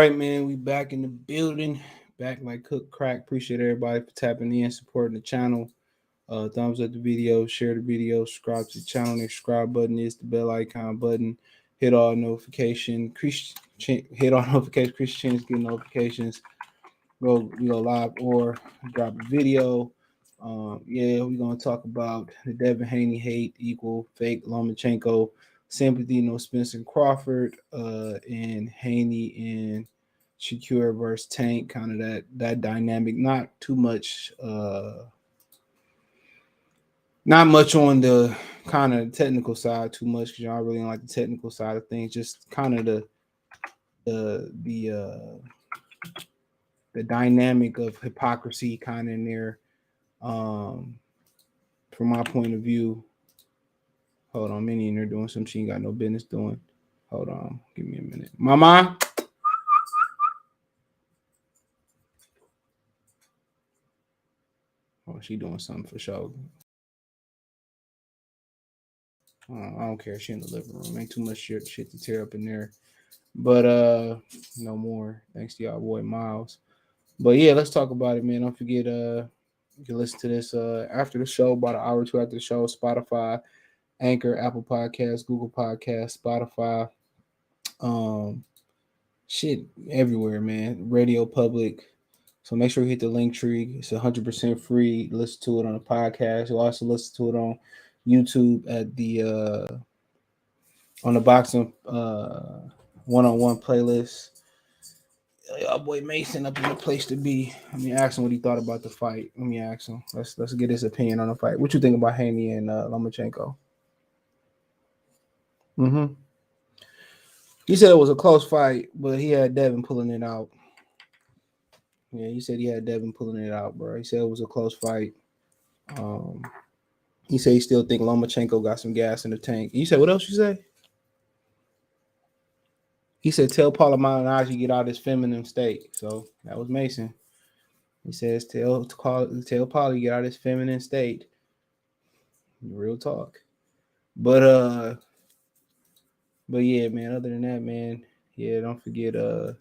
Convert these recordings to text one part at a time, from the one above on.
right, man. We back in the building. Back like cook crack. Appreciate everybody for tapping in, supporting the channel. Thumbs up the video, share the video, subscribe to the channel. The subscribe button is the bell icon button. Hit all notification. Hit all notifications. Christians get notifications. We go live or drop a video. We're gonna talk about the Devin Haney hate equal fake Lomachenko, Sympathy, no Spence and Crawford, and Haney and Shakur versus Tank, kind of that dynamic. Not too much, not much on the kind of technical side too much because y'all really don't like the technical side of things. Just kind of the dynamic of hypocrisy kind of in there. From my point of view, hold on, Minnie in there doing something she ain't got no business doing. Hold on, give me a minute. Mama. Oh, she doing something for sure. I don't care. She in the living room. Ain't too much shit to tear up in there. But no more. Thanks to y'all boy Miles. But yeah, let's talk about it, man. Don't forget you can listen to this after the show, about an hour or two after the show. Spotify, Anchor, Apple Podcasts, Google Podcasts, Spotify, shit everywhere, man. Radio Public. So make sure you hit the link tree. It's 100% free. Listen to it on the podcast. You'll also listen to it on YouTube at the on the boxing one-on-one playlist. Y'all boy Mason up in the place to be. Let me ask him what he thought about the fight. Let me ask him. Let's get his opinion on the fight. What you think about Haney and Lomachenko? He said it was a close fight, but he had Devin pulling it out. Yeah, he said he had Devin pulling it out, bro. He said it was a close fight. He said he still think Lomachenko got some gas in the tank. You said what else you say? He said tell Paula Malignaggi get out of his feminine state. So that was Mason. He says tell Paula get out of his feminine state. Real talk. But yeah, man. Other than that, man, yeah, don't forget us.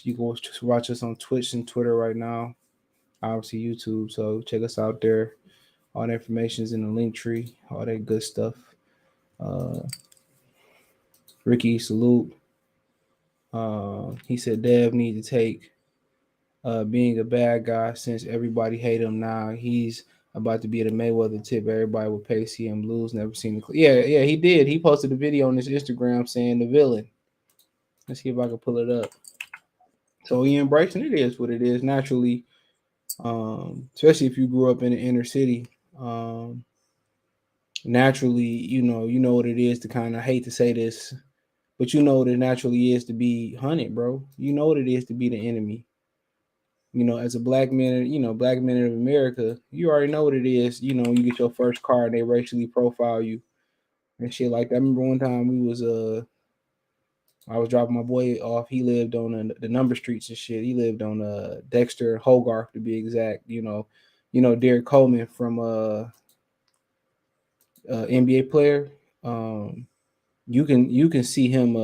You can watch us on Twitch and Twitter right now. Obviously YouTube. So check us out there. All the information is in the link tree. All that good stuff. Ricky, salute. He said Dev need to take being a bad guy since everybody hate him now. He's about to be the Mayweather tip. Everybody will pay to see him lose. Never seen the yeah, he did. He posted a video on his Instagram saying the villain. Let's see if I can pull it up. So he embracing it is what it is naturally. Especially if you grew up in the inner city. Naturally, you know what it is to kind of hate to say this, but you know what it naturally is to be hunted, bro. You know what it is to be the enemy. As a black man, black men of America, you already know what it is. You get your first car and they racially profile you and shit like that. I remember one time I was dropping my boy off. He lived on the number streets and shit. He lived on Dexter, Hogarth to be exact. Derek Coleman from NBA player. You can see him.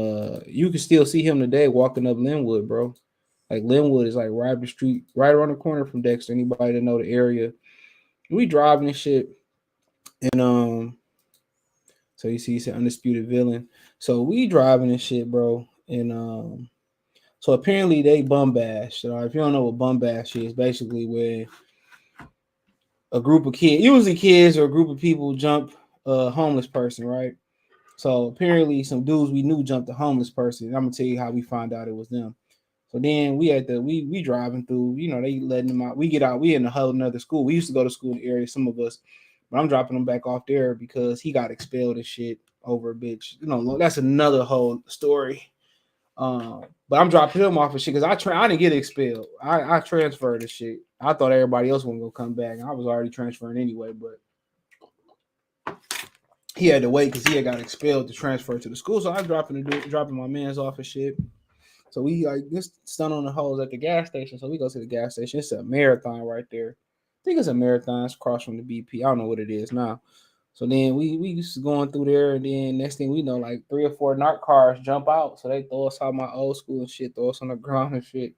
You can still see him today walking up Linwood, bro. Like Linwood is like right up the street, right around the corner from Dexter. Anybody that know the area, we driving and shit, and so you see, he's an undisputed villain. So we driving and shit, bro, and so apparently they bum bash. If you don't know what bum bash is, basically where a group of kids, usually kids or a group of people, jump a homeless person, right? So apparently some dudes we knew jumped a homeless person. And I'm gonna tell you how we found out it was them. So then we driving through, they letting them out. We get out, we in a whole another school. We used to go to school in the area, some of us, but I'm dropping him back off there because he got expelled and shit over a bitch. That's another whole story. But I'm dropping him off of shit because I didn't get expelled. I transferred the shit. I thought everybody else wasn't gonna come back. I was already transferring anyway, but he had to wait because he had got expelled to transfer to the school. So I'm dropping my man's off and shit. So we like just stun on the hoes at the gas station. So we go to the gas station. It's a marathon right there. I think it's a marathon. It's across from the BP. I don't know what it is now. So then we used to going through there, and then next thing we know, like 3 or 4 narc cars jump out. So they throw us out my old school and shit, throw us on the ground and shit.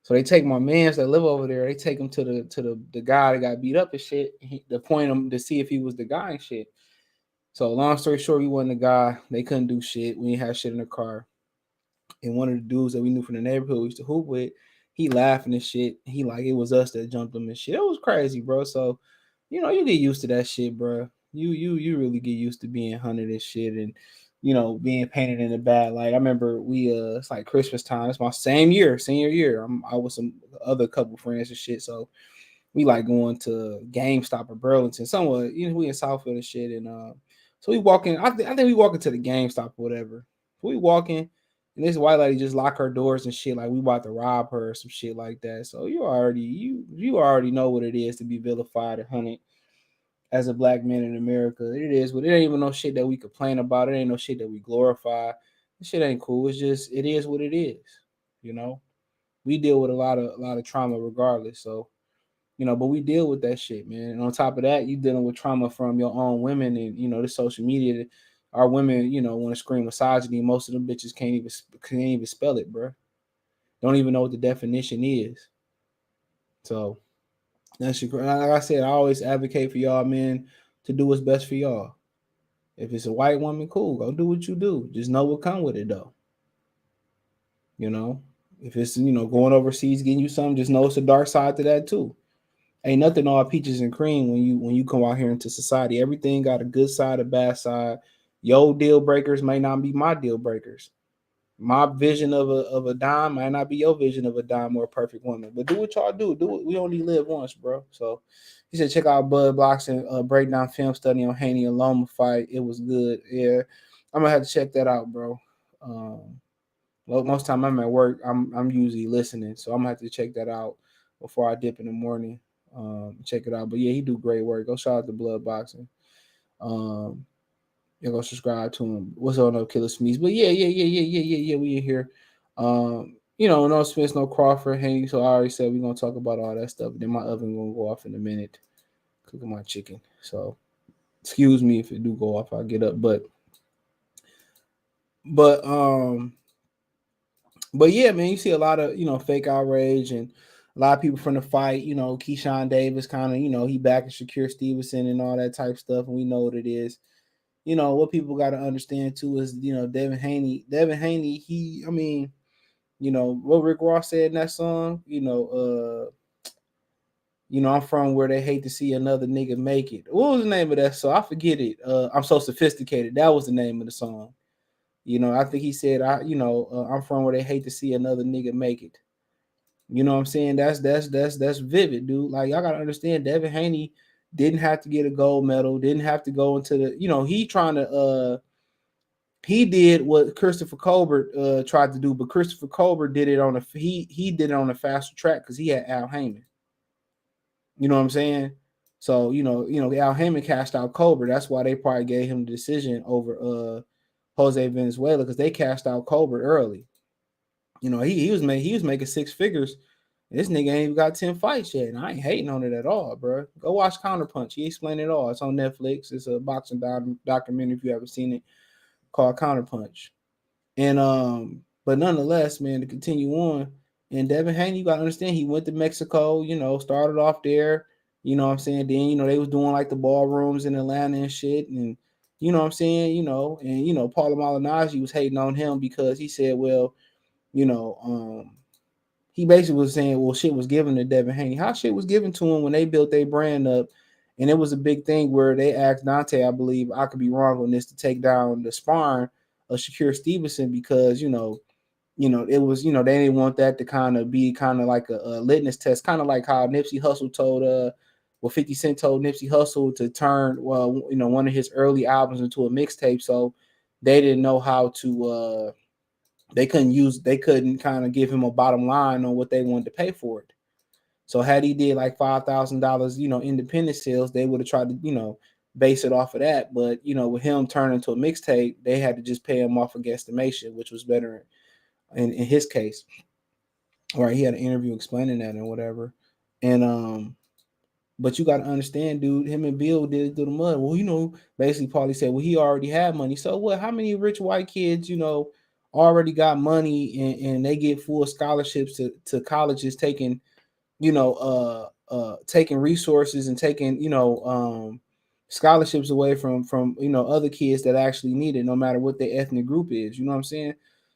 So they take my mans that live over there. They take him to the guy that got beat up and shit. To point him to see if he was the guy and shit. So long story short, we wasn't the guy. They couldn't do shit. We didn't have shit in the car. And one of the dudes that we knew from the neighborhood we used to hoop with, he laughing and shit. He like it was us that jumped him and shit. It was crazy, bro. So, you get used to that shit, bro. You really get used to being hunted and shit, and being painted in a bad light. I remember it's like Christmas time. It's my same year, senior year. I was some other couple friends and shit. So we like going to GameStop or Burlington, somewhere. We in Southfield and shit, and so we walking. I think we walking to the GameStop or whatever. We walking, and this white lady just lock her doors and shit, like we about to rob her or some shit like that. So you already know what it is to be vilified and hunted as a black man in America. It is, but it ain't even no shit that we complain about. It ain't no shit that we glorify. This shit ain't cool. It's just it is what it is. You know, we deal with a lot of trauma regardless. So but we deal with that shit, man. And on top of that, you dealing with trauma from your own women, and the social media. Our women, want to scream misogyny. Most of them bitches can't even spell it, bro. Don't even know what the definition is. So that's like I said, I always advocate for y'all men to do what's best for y'all. If it's a white woman, cool, go do what you do. Just know what come with it though. You know, if it's going overseas getting you something, just know it's a dark side to that too. Ain't nothing all peaches and cream when you come out here into society. Everything got a good side, a bad side. Your deal breakers may not be my deal breakers. My vision of a dime might not be your vision of a dime or a perfect woman. But do what y'all do. Do it. We only live once, bro. So he said check out Bud Blocks and breakdown film study on Haney and Loma fight. It was good. Yeah, I'm gonna have to check that out, bro. Well, most time I'm at work. I'm usually listening, so I'm gonna have to check that out before I dip in the morning. Check it out. But yeah, he do great work. Go shout out to Blood Boxing. Um, yeah, go subscribe to him. What's on no Killer Smeeze? But yeah. We in here. No Spence, no Crawford, Haney. So I already said we're gonna talk about all that stuff. Then my oven gonna go off in a minute. Cooking my chicken. So excuse me if it do go off. I'll get up. But but yeah, man, you see a lot of fake outrage and a lot of people from the fight. Keyshawn Davis kind of he backing Shakur Stevenson and all that type stuff, and we know what it is. What people got to understand too is Devin Haney. Devin Haney, he, I mean, what Rick Ross said in that song. I'm from where they hate to see another nigga make it. What was the name of that song? I forget it. I'm so sophisticated. That was the name of the song. I think he said, I'm from where they hate to see another nigga make it. You know what I'm saying? That's vivid, dude. Like y'all gotta understand, Devin Haney didn't have to get a gold medal, didn't have to go into he trying to he did what Christopher Colbert tried to do, but Christopher Colbert did it on he did it on a faster track because he had Al Heyman. You know what I'm saying? So Al Heyman cashed out Colbert. That's why they probably gave him the decision over Jose Venezuela because they cashed out Colbert early. He was making six figures. This nigga ain't even got 10 fights yet, and I ain't hating on it at all, bro. Go watch Counterpunch. He explained it all. It's on Netflix. It's a boxing documentary if you haven't seen it, called Counterpunch. And but nonetheless, man, to continue on, and Devin Haney, you gotta understand, he went to Mexico. Started off there. You know what I'm saying? Then they was doing like the ballrooms in Atlanta and shit, and you know what I'm saying? Paula Malignaggi was hating on him because he said, well, you know, he basically was saying, well, shit was given to Devin Haney. How shit was given to him when they built their brand up, and it was a big thing where they asked Dante, I believe, I could be wrong on this, to take down the sparring of Shakur Stevenson because it was they didn't want that to kind of be kind of like a litmus test, kind of like how Nipsey Hussle told 50 Cent told Nipsey Hussle to turn one of his early albums into a mixtape, so they didn't know how to they couldn't kind of give him a bottom line on what they wanted to pay for it. So had he did like $5,000, independent sales, they would have tried to, base it off of that. But, with him turning to a mixtape, they had to just pay him off of guesstimation, which was better in his case. Right. He had an interview explaining that and whatever. And But you got to understand, dude, him and Bill did it through the mud. Well, basically Paulie said, well, he already had money. So what? How many rich white kids, already got money and they get full scholarships to colleges, taking, taking resources and taking, scholarships away from other kids that actually need it, no matter what their ethnic group is. You know what I'm saying?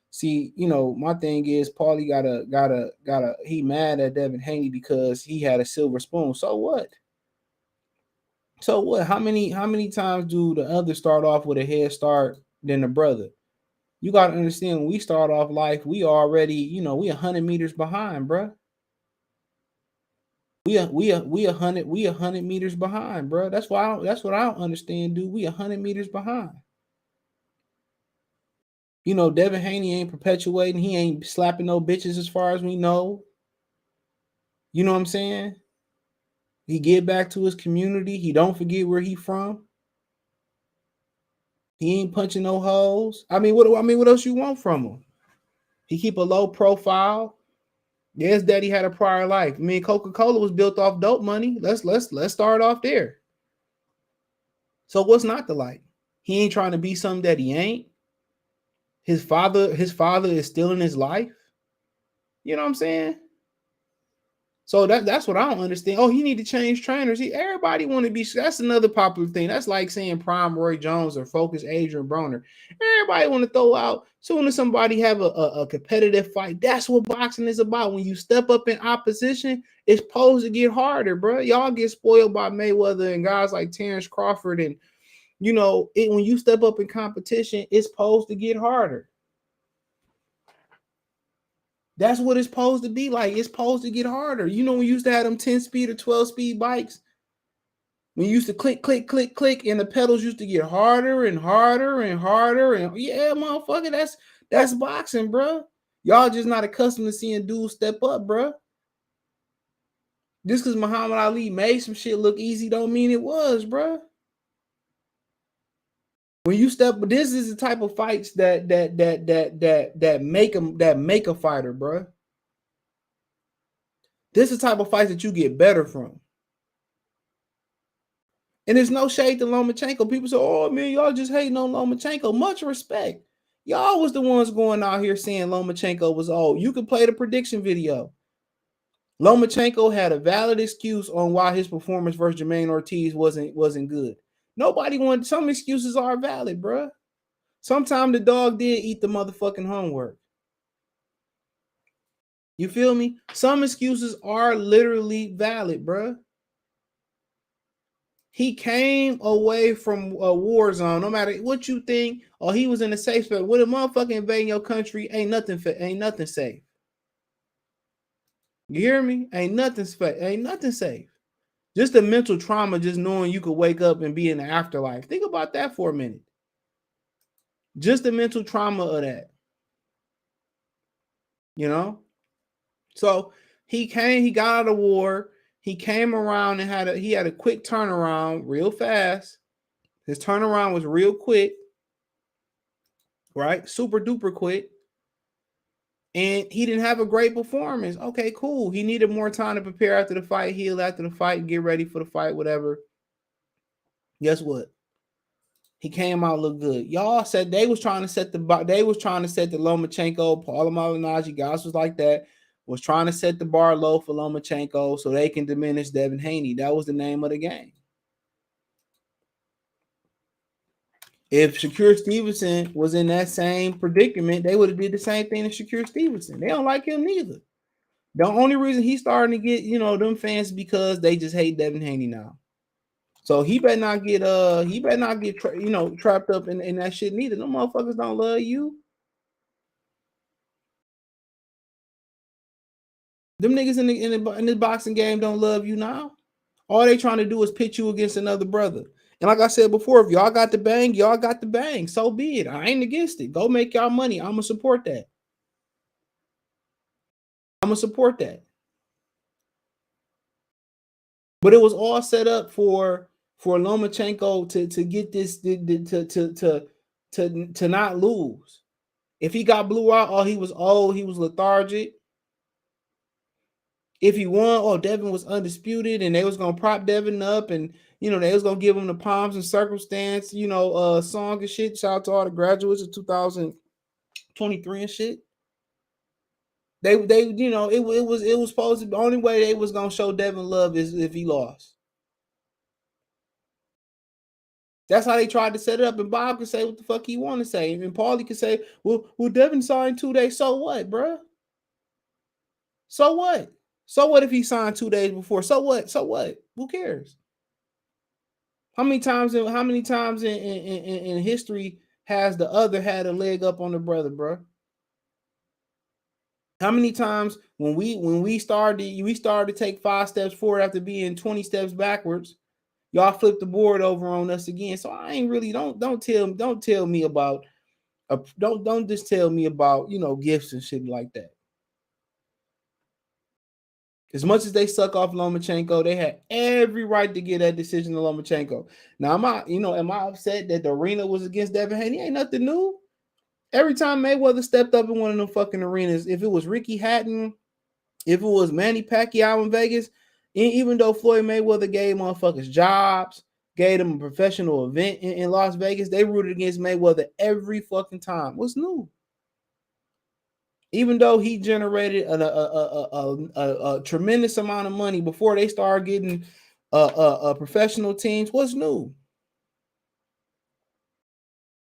See, my thing is Paulie gotta he mad at Devin Haney because he had a silver spoon. So what? So what? How many times do the others start off with a head start than the brother? You gotta understand, when we start off life, we already, we 100 meters behind, bro. We 100 meters behind, bro. That's what I don't understand, dude. We 100 meters behind. Devin Haney ain't perpetuating. He ain't slapping no bitches as far as we know. You know what I'm saying? He get back to his community. He don't forget where he from. He ain't punching no hoes. What else you want from him? He keep a low profile. Yes, daddy had a prior life. Coca-Cola was built off dope money. Let's start off there. So what's not to like? He ain't trying to be something that he ain't. His father is still in his life. You know what I'm saying? So that's what I don't understand. Oh, he need to change trainers. Everybody want to be. That's another popular thing. That's like saying Prime Roy Jones or Focus Adrian Broner. Everybody want to throw out. Soon as somebody have a competitive fight, that's what boxing is about. When you step up in opposition, it's supposed to get harder, bro. Y'all get spoiled by Mayweather and guys like Terence Crawford, and when you step up in competition, it's supposed to get harder. That's what it's supposed to be like. It's supposed to get harder. When we used to have them 10-speed or 12-speed bikes, when you used to click, click, click, click, and the pedals used to get harder and harder and harder. And yeah, motherfucker, that's boxing, bro. Y'all just not accustomed to seeing dudes step up, bro. Just because Muhammad Ali made some shit look easy don't mean it was, bro. When you step, this is the type of fights that make a fighter, bro. This is the type of fights that you get better from. And there's no shade to Lomachenko. People say, oh, man, y'all just hating on Lomachenko. Much respect. Y'all was the ones going out here saying Lomachenko was old. You can play the prediction video. Lomachenko had a valid excuse on why his performance versus Jermaine Ortiz wasn't good. Nobody wanted. Some excuses are valid, bro. Sometimes the dog did eat the motherfucking homework. You feel me? Some excuses are literally valid, bro. He came away from a war zone. No matter what you think, or he was in a safe space. With a motherfucker invading your country, ain't nothing safe. You hear me? Ain't nothing safe. Just the mental trauma, just knowing you could wake up and be in the afterlife. Think about that for a minute. Just the mental trauma of that. So he got out of war. He came around and he had a quick turnaround real fast. His turnaround was real quick, right? Super duper quick. And he didn't have a great performance. Okay, cool. He needed more time to prepare after the fight, heal after the fight, get ready for the fight, whatever. Guess what? He came out look good. Y'all said they was trying to set the Lomachenko, Paulo Malignaggi, guys was like that, was trying to set the bar low for Lomachenko so they can diminish Devin Haney. That was the name of the game. If Shakur Stevenson was in that same predicament, they would have did the same thing to Shakur Stevenson. They don't like him neither. The only reason he's starting to get, them fans is because they just hate Devin Haney now. So he better not get trapped up in that shit neither. Them motherfuckers don't love you. Them niggas in the boxing game don't love you now. All they trying to do is pit you against another brother. And like I said before, if y'all got the bang, y'all got the bang. So be it. I ain't against it. Go make y'all money. I'm gonna support that. But it was all set up for Lomachenko to get this to not lose. If he got blew out, he was old, he was lethargic. If he won, oh, Devin was undisputed, and they was gonna prop Devin up, and they was gonna give him the pomps and circumstance, song and shit. Shout out to all the graduates of 2023 and shit. It was supposed to be the only way they was gonna show Devin love is if he lost. That's how they tried to set it up, and Bob could say what the fuck he want to say, and Paulie could say, "Well, Devin signed 2 days. So what, bro? So what? So what if he signed 2 days before? So what? So what? Who cares? How many times in history has the other had a leg up on the brother, bro? How many times when we started to take 5 steps forward after being 20 steps backwards, y'all flipped the board over on us again. So I ain't really don't tell me about don't just tell me about gifts and shit like that. As much as they suck off Lomachenko, they had every right to get that decision to Lomachenko. Now, am I upset that the arena was against Devin Haney? Ain't nothing new. Every time Mayweather stepped up in one of them fucking arenas, if it was Ricky Hatton, if it was Manny Pacquiao in Vegas, even though Floyd Mayweather gave motherfuckers jobs, gave them a professional event in Las Vegas, they rooted against Mayweather every fucking time. What's new? Even though he generated a tremendous amount of money before they started getting professional teams, what's new?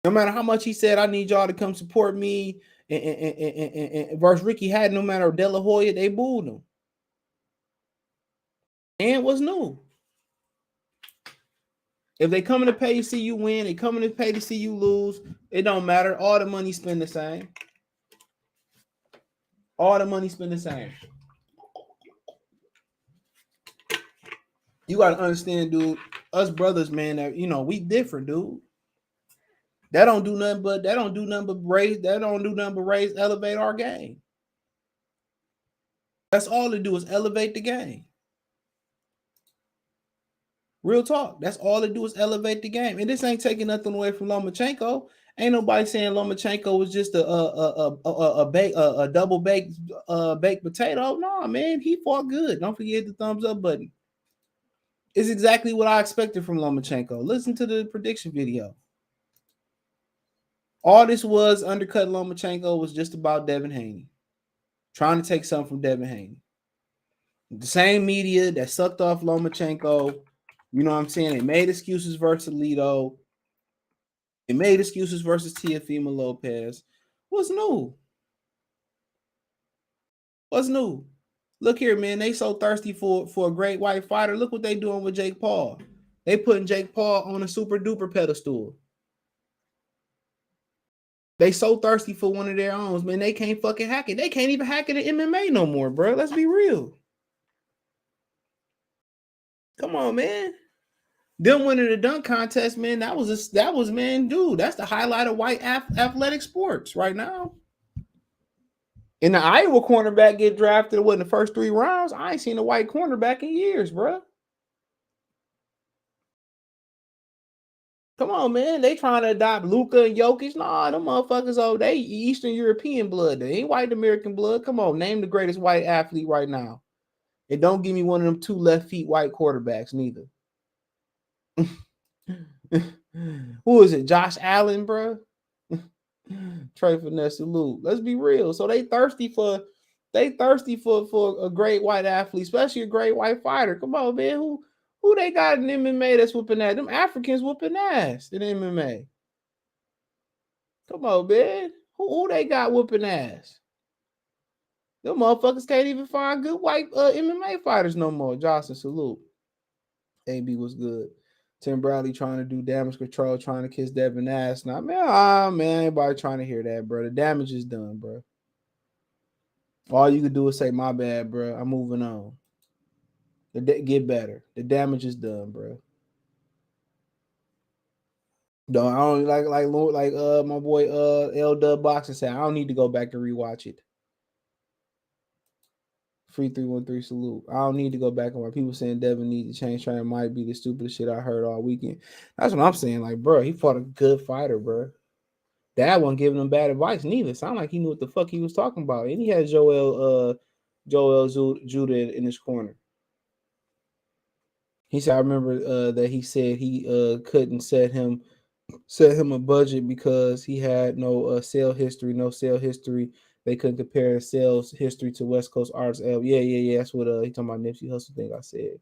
No matter how much he said, I need y'all to come support me, and versus Ricky Hatton, no matter De La Hoya, they booed him. And what's new? If they coming to pay to see you win, they coming to pay to see you lose, it don't matter. All the money spent the same. All the money spent the same. You got to understand, dude, us brothers, man, that we different, dude. That don't do nothing but raise, elevate our game. That's all it do is elevate the game. Real talk. That's all it do is elevate the game. And this ain't taking nothing away from Lomachenko. Ain't nobody saying Lomachenko was just a double baked potato. No, man, he fought good. Don't forget the thumbs up button. It's exactly what I expected from Lomachenko. Listen to the prediction video. All this was undercut Lomachenko was just about Devin Haney. Trying to take something from Devin Haney. The same media that sucked off Lomachenko, you know what I'm saying? They made excuses versus Alito. They made excuses versus Teofimo Lopez. What's new? What's new? Look here, man. They so thirsty for a great white fighter. Look what they doing with Jake Paul. They putting Jake Paul on a super duper pedestal. They so thirsty for one of their own, man. They can't fucking hack it. They can't even hack it in MMA no more, bro. Let's be real. Come on, man. Them winning the dunk contest, man. That was man, dude. That's the highlight of white athletic sports right now. And the Iowa cornerback get drafted in the first 3 rounds. I ain't seen a white cornerback in years, bro. Come on, man. They trying to adopt Luka and Jokic. Nah, them motherfuckers, they Eastern European blood. They ain't white American blood. Come on, name the greatest white athlete right now. And don't give me one of them 2 left feet white quarterbacks, neither. Who is it? Josh Allen, bro? Trey Finesse salute. Let's be real. So they thirsty for a great white athlete, especially a great white fighter. Come on, man. Who they got in MMA that's whooping ass? Them Africans whooping ass in MMA. Come on, man. Who they got whooping ass? Them motherfuckers can't even find good white MMA fighters no more. Johnson, salute. AB was good. Tim Bradley trying to do damage control, trying to kiss Devin ass. Now, man, anybody trying to hear that, bro. The damage is done, bro. All you could do is say, my bad, bro. I'm moving on. Get better. The damage is done, bro. No, I don't like my boy L Dub Boxing said, I don't need to go back and rewatch it. Free 313 salute. I don't need to go back and watch. People saying Devin need to change trainer might be the stupidest shit I heard all weekend. That's what I'm saying. Like, bro, he fought a good fighter, bro. Dad wasn't giving him bad advice neither. Sound like he knew what the fuck he was talking about. And he had Joel Joel Judah in his corner. He said, I remember that he said he couldn't set him a budget because he had no sale history, They couldn't compare sales history to West Coast artists. Yeah. That's what he talking about Nipsey Hussle thing I said.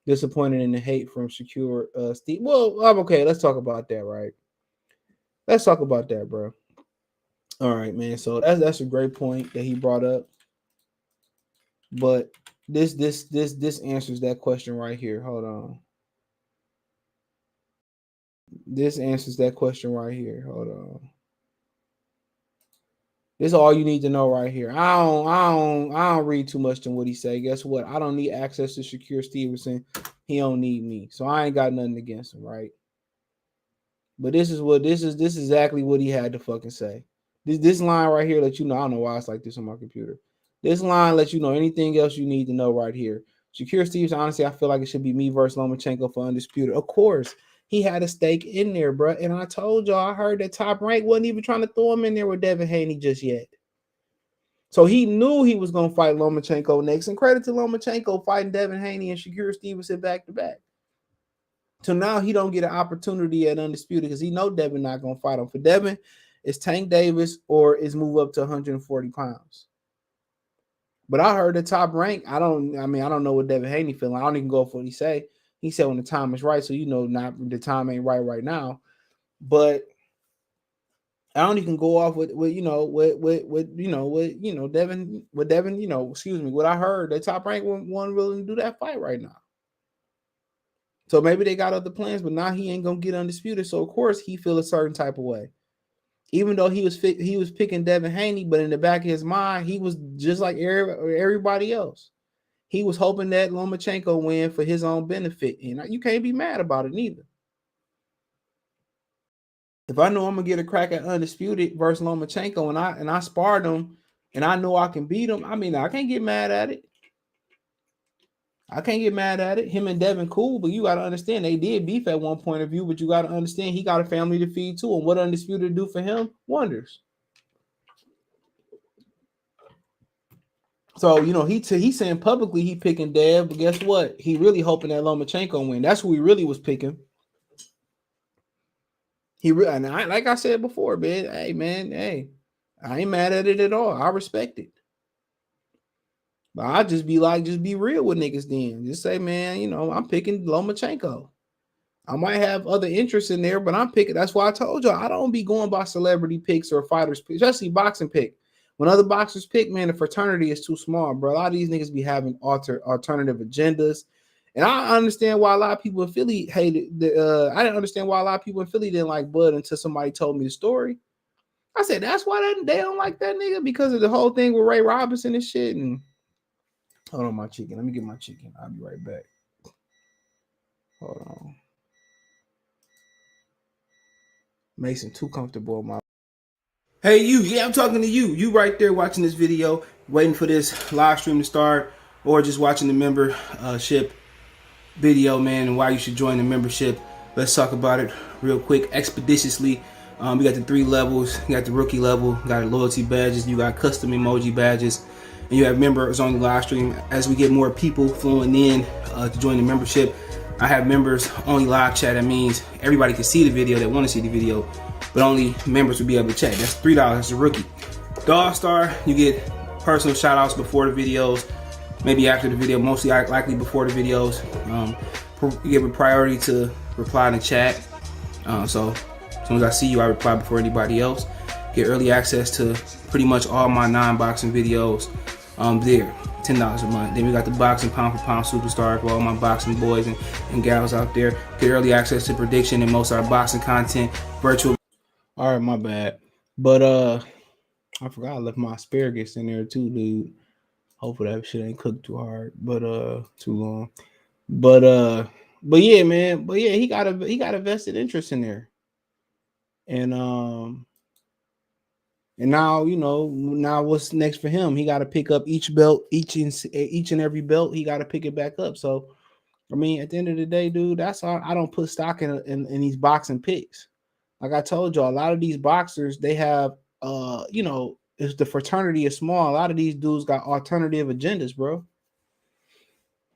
Disappointed in the hate from Shakur Steve. Well, I'm okay. Let's talk about that, right? Let's talk about that, bro. All right, man. So that's a great point that he brought up. But this answers that question right here. Hold on. This answers that question right here. Hold on. This is all you need to know right here. I don't read too much in what he say. Guess what? I don't need access to Shakur Stevenson. He don't need me. So I ain't got nothing against him, right? But this is exactly what he had to fucking say. This line right here let you know. I don't know why it's like this on my computer. This line lets you know anything else you need to know right here. Shakur Stevenson, honestly, I feel like it should be me versus Lomachenko for Undisputed. Of course, he had a stake in there, bro. And I told y'all, I heard that Top Rank wasn't even trying to throw him in there with Devin Haney just yet. So he knew he was going to fight Lomachenko next. And credit to Lomachenko fighting Devin Haney and Shakur Stevenson back to back. So now he don't get an opportunity at Undisputed because he know Devin not going to fight him. For Devin, it's Tank Davis or it's move up to 140 pounds. But I heard the Top Rank. I don't know what Devin Haney feeling. I don't even go for what he say. He said when the time is right. So not the time ain't right now. But I don't even go off with Devin, what I heard, the Top Rank wasn't willing to do that fight right now. So maybe they got other plans, but now he ain't gonna get Undisputed. So of course he feel a certain type of way. Even though he was picking Devin Haney, but in the back of his mind, he was just like everybody else. He was hoping that Lomachenko win for his own benefit. And you can't be mad about it neither. If I know I'm gonna get a crack at Undisputed versus Lomachenko and I sparred him and I know I can beat him, I can't get mad at it. Him and Devin cool, but you got to understand they did beef at one point of view, but you got to understand he got a family to feed too. And what Undisputed do for him? Wonders. So, he's saying publicly he picking Dev, but guess what? He really hoping that Lomachenko win. That's who he really was picking. Like I said before, man, hey, I ain't mad at it at all. I respect it. But I just be real with niggas then. Just say, man, I'm picking Lomachenko. I might have other interests in there, but I'm picking. That's why I told y'all I don't be going by celebrity picks or fighters picks, especially boxing pick. When other boxers pick, man, the fraternity is too small, bro. A lot of these niggas be having alternative agendas. And I understand why a lot of people in Philly hated. I didn't understand why a lot of people in Philly didn't like Bud until somebody told me the story. I said, that's why they don't like that nigga, because of the whole thing with Ray Robinson and shit. And hold on, my chicken. Let me get my chicken. I'll be right back. Hold on. Mason too comfortable in my. Hey, you. Yeah, I'm talking to you. You right there watching this video, waiting for this live stream to start, or just watching the membership video, man, and why you should join the membership. Let's talk about it real quick, expeditiously. We got the 3 levels. You got the rookie level, you got loyalty badges, you got custom emoji badges, and you have members on the live stream. As we get more people flowing in to join the membership, I have members only live chat. That means everybody can see the video that want to see the video, but only members will be able to chat. That's $3. That's a rookie. Dog Star, you get personal shout outs before the videos, maybe after the video, mostly likely before the videos. You give a priority to reply in the chat. So as soon as I see you, I reply before anybody else. Get early access to pretty much all my non-boxing videos there. $10 a month. Then we got the boxing pound for pound superstar for all my boxing boys and gals out there. Get early access to prediction and most of our boxing content virtual. All right, my bad. But I forgot I left my asparagus in there too, dude. Hopefully that shit ain't cooked too hard, but too long. But yeah, man. But yeah, he got a vested interest in there. And now, now what's next for him? He got to pick up each belt, each and every belt. He got to pick it back up. So, I mean, at the end of the day, dude, that's all. I don't put stock in these boxing picks. Like I told y'all, a lot of these boxers, they have, It's the fraternity is small. A lot of these dudes got alternative agendas, bro.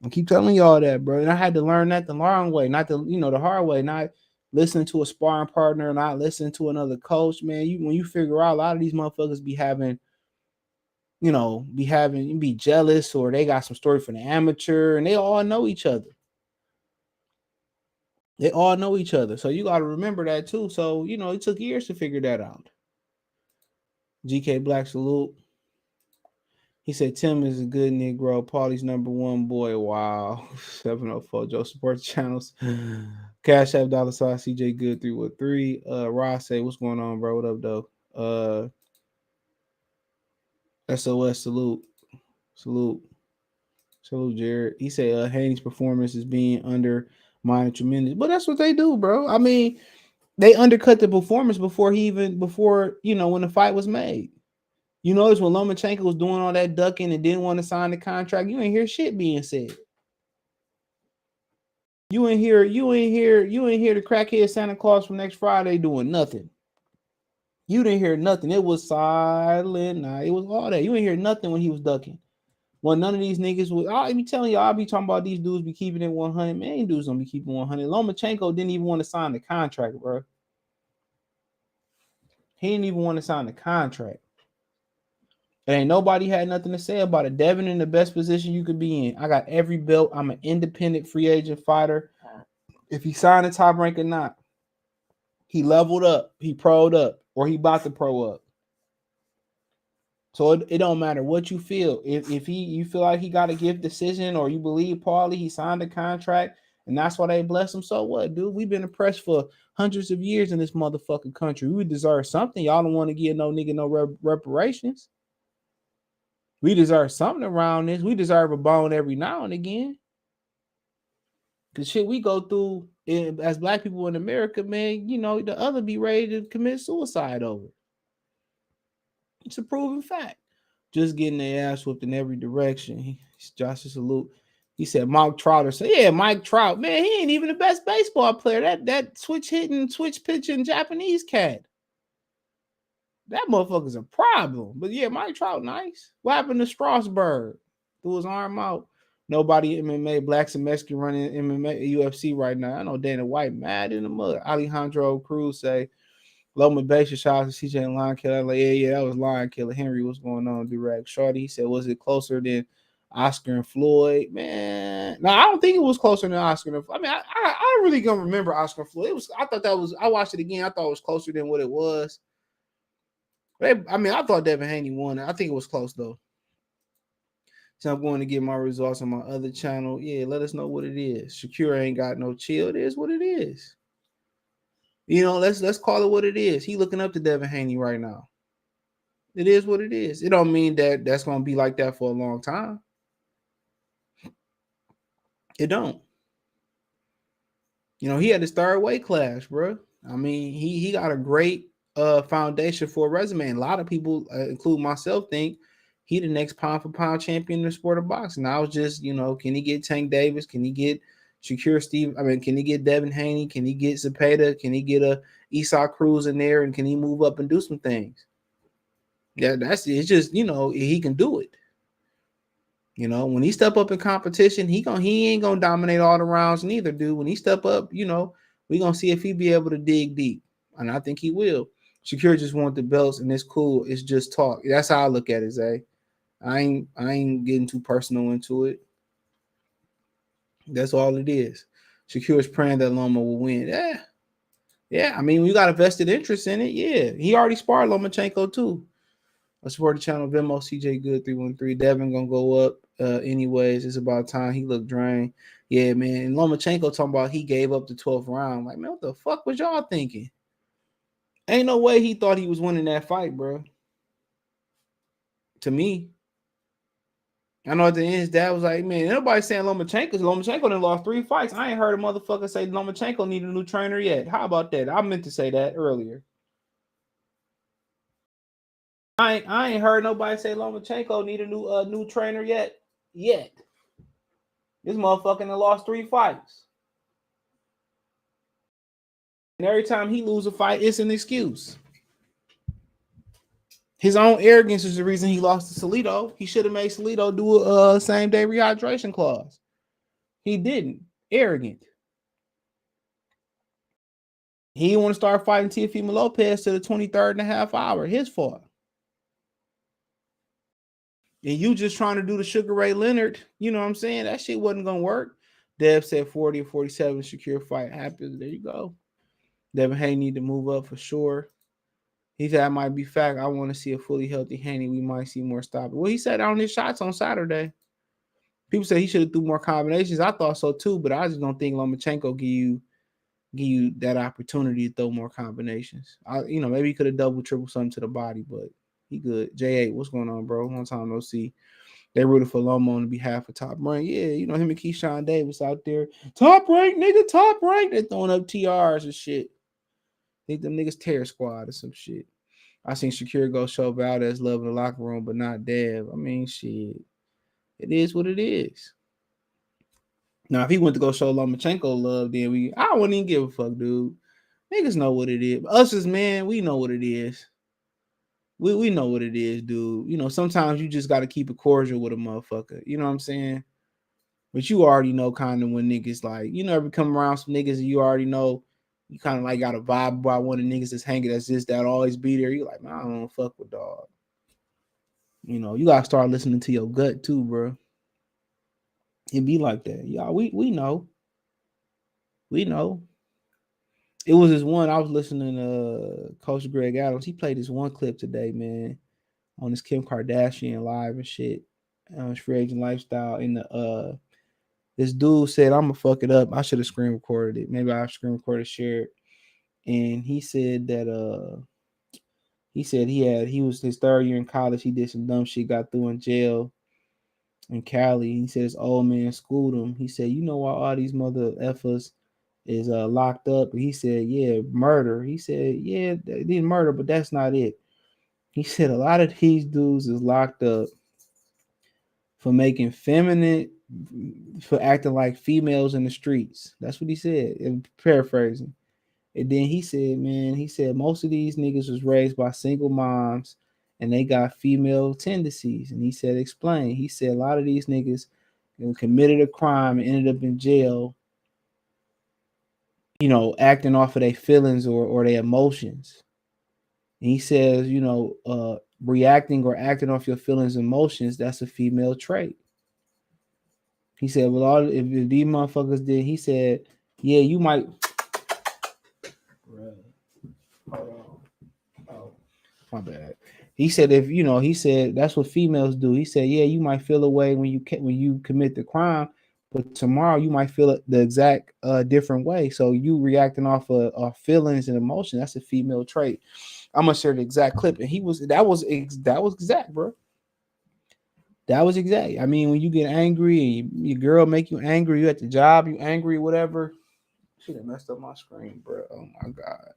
I keep telling y'all that, bro. And I had to learn that the long way, not the hard way, not listening to a sparring partner, not listening to another coach, man. When you figure out a lot of these motherfuckers be having, be jealous, or they got some story for the amateur, and they all know each other. They all know each other. So you got to remember that too. So, it took years to figure that out. GK Black salute. He said Tim is a good Negro. Paulie's number one boy. Wow. 704. Joe support the channels. Cash App $sign CJ Good 313. Ross say, what's going on, bro? What up, though? SOS salute. Salute, Jared. He said Haney's performance is being undermined tremendous. But that's what they do, bro. I mean, they undercut the performance before when the fight was made. You notice when Lomachenko was doing all that ducking and didn't want to sign the contract, you ain't hear shit being said. You ain't hear the crackhead Santa Claus from next Friday doing nothing. You didn't hear nothing. It was silent. Nah, it was all that. You ain't hear nothing when he was ducking. Well, none of these niggas would. I'll be telling you, I'll be talking about these dudes be keeping it 100. Man, dudes don't be keeping 100. Lomachenko didn't even want to sign the contract, bro. He didn't even want to sign the contract. And ain't nobody had nothing to say about it. Devin in the best position you could be in. I got every belt. I'm an independent free agent fighter. If he signed a top rank or not, he leveled up, he pro'd up, or he about to pro up. So it don't matter what you feel. If you feel like he got a gift decision, or you believe Paulie, he signed a contract, and that's why they bless him. So what, dude? We've been oppressed for hundreds of years in this motherfucking country. We deserve something. Y'all don't want to give no nigga no reparations. We deserve something around this. We deserve a bone every now and again. Cause shit we go through as black people in America, man, the other be ready to commit suicide over. It's a proven fact. Just getting their ass whooped in every direction. Josh salute. He said Mike Trout. So yeah, Mike Trout, man, he ain't even the best baseball player. That switch hitting, switch pitching Japanese cat. That motherfucker's a problem. But yeah, Mike Trout, nice. What happened to Strasburg? Threw his arm out. Nobody MMA, blacks and Mexican running MMA, UFC right now. I know Dana White mad in the mud. Alejandro Cruz say, Loma Basia, shout out to CJ and Lion Killer. Like, yeah, that was Lion Killer. Henry, what's going on, Direct? Shorty, he said, was it closer than Oscar and Floyd? Man, no, I don't think it was closer than Oscar and Floyd. I mean, I really don't remember Oscar and Floyd. I watched it again. I thought it was closer than what it was. I thought Devin Haney won it. I think it was close, though. So I'm going to get my results on my other channel. Yeah, let us know what it is. Shakur ain't got no chill. It is what it is. Let's call it what it is. He looking up to Devin Haney right now. It is what it is. It don't mean that that's going to be like that for a long time. It don't. He had his third weight class, bro. I mean, he got a great foundation for a resume. And a lot of people, including myself, think he the next pound for pound champion in the sport of boxing. Now it's just, can he get Tank Davis? Can he get Shakur Stevenson? Can he get Devin Haney? Can he get Zepeda? Can he get a Esau Cruz in there? And can he move up and do some things? Yeah, that's it. It's just, he can do it. When he step up in competition, he ain't gonna dominate all the rounds neither, dude. When he step up, we gonna see if he be able to dig deep. And I think he will. Shakur just want the belts, and it's cool. It's just talk. That's how I look at it, Zay. I ain't getting too personal into it. That's all it is. Shakur's praying that Loma will win. Yeah. I mean, we got a vested interest in it. Yeah, he already sparred Lomachenko too. I support the channel. Venmo CJ Good 313. Devin gonna go up. Anyways, it's about time. He looked drained. Yeah, man. And Lomachenko talking about he gave up the 12th round. Like, man, what the fuck was y'all thinking? Ain't no way he thought he was winning that fight, bro. To me. I know at the end his dad was like, man, nobody saying Lomachenko done lost 3 fights. I ain't heard a motherfucker say Lomachenko need a new trainer yet. How about that? I meant to say that earlier. I ain't heard nobody say Lomachenko need a new trainer yet. This motherfucker done lost 3 fights. And every time he lose a fight, it's an excuse. His own arrogance is the reason he lost to Salido. He should have made Salido do a same day rehydration clause. He didn't. Arrogant. He didn't want to start fighting Teofimo Lopez to the 23rd and a half hour. His fault. And you just trying to do the Sugar Ray Leonard, you know what I'm saying? That shit wasn't going to work. Dev said 40 or 47, Shakur fight happens. There you go. Devin Haney need to move up for sure. He said, that might be fact. I want to see a fully healthy Haney. We might see more stopping. Well, he said on his shots on Saturday. People say he should have threw more combinations. I thought so too, but I just don't think Lomachenko give you that opportunity to throw more combinations. Maybe he could have double, triple something to the body, but he good. J8, what's going on, bro? One time no see. They rooted for Loma on behalf of Top Rank. Yeah, him and Keyshawn Davis out there. Top Rank, nigga, Top Rank. They're throwing up TRs and shit. I think them niggas Terror Squad or some shit. I seen Shakur go show Valdez love in the locker room, but not Dev. I mean, shit. It is what it is. Now, if he went to go show Lomachenko love, then I wouldn't even give a fuck, dude. Niggas know what it is. Us as men, we know what it is. We know what it is, dude. Sometimes you just got to keep it cordial with a motherfucker. You know what I'm saying? But you already know kind of when niggas like, ever come around some niggas and you already know you kind of like got a vibe about one of the niggas that's hanging that's just that always be there. You like, man, I don't fuck with dog. You got to start listening to your gut too, bro. It be like that. Y'all, we know. We know. It was this one, I was listening to Coach Greg Adams. He played this one clip today, man, on this Kim Kardashian live and shit. Free Agent Lifestyle. And this dude said, I'm gonna fuck it up. I should have screen recorded it. Maybe I screen recorded, shared. And he said that he was his third year in college. He did some dumb shit, got through in jail in Cali. He said his old man schooled him. He said, you know why all these mother effers is locked up? He said, yeah, murder. He said, yeah, they didn't murder, but that's not it. He said a lot of these dudes is locked up for making for acting like females in the streets. That's what he said, paraphrasing. And then he said, most of these niggas was raised by single moms and they got female tendencies. And he said, explain. He said a lot of these niggas committed a crime and ended up in jail, acting off of their feelings or their emotions. And he says, reacting or acting off your feelings and emotions, that's a female trait. He said, well, if these motherfuckers did, he said, yeah, you might. Oh, my bad. He said, he said that's what females do. He said, yeah, you might feel a way when you commit the crime, but tomorrow you might feel it the exact different way. So you reacting off of feelings and emotion. That's a female trait. I'm gonna share the exact clip, and that was exact, bro. That was exact. I mean, when you get angry and your girl make you angry, you at the job, you angry, whatever. She done messed up my screen, bro. Oh my god.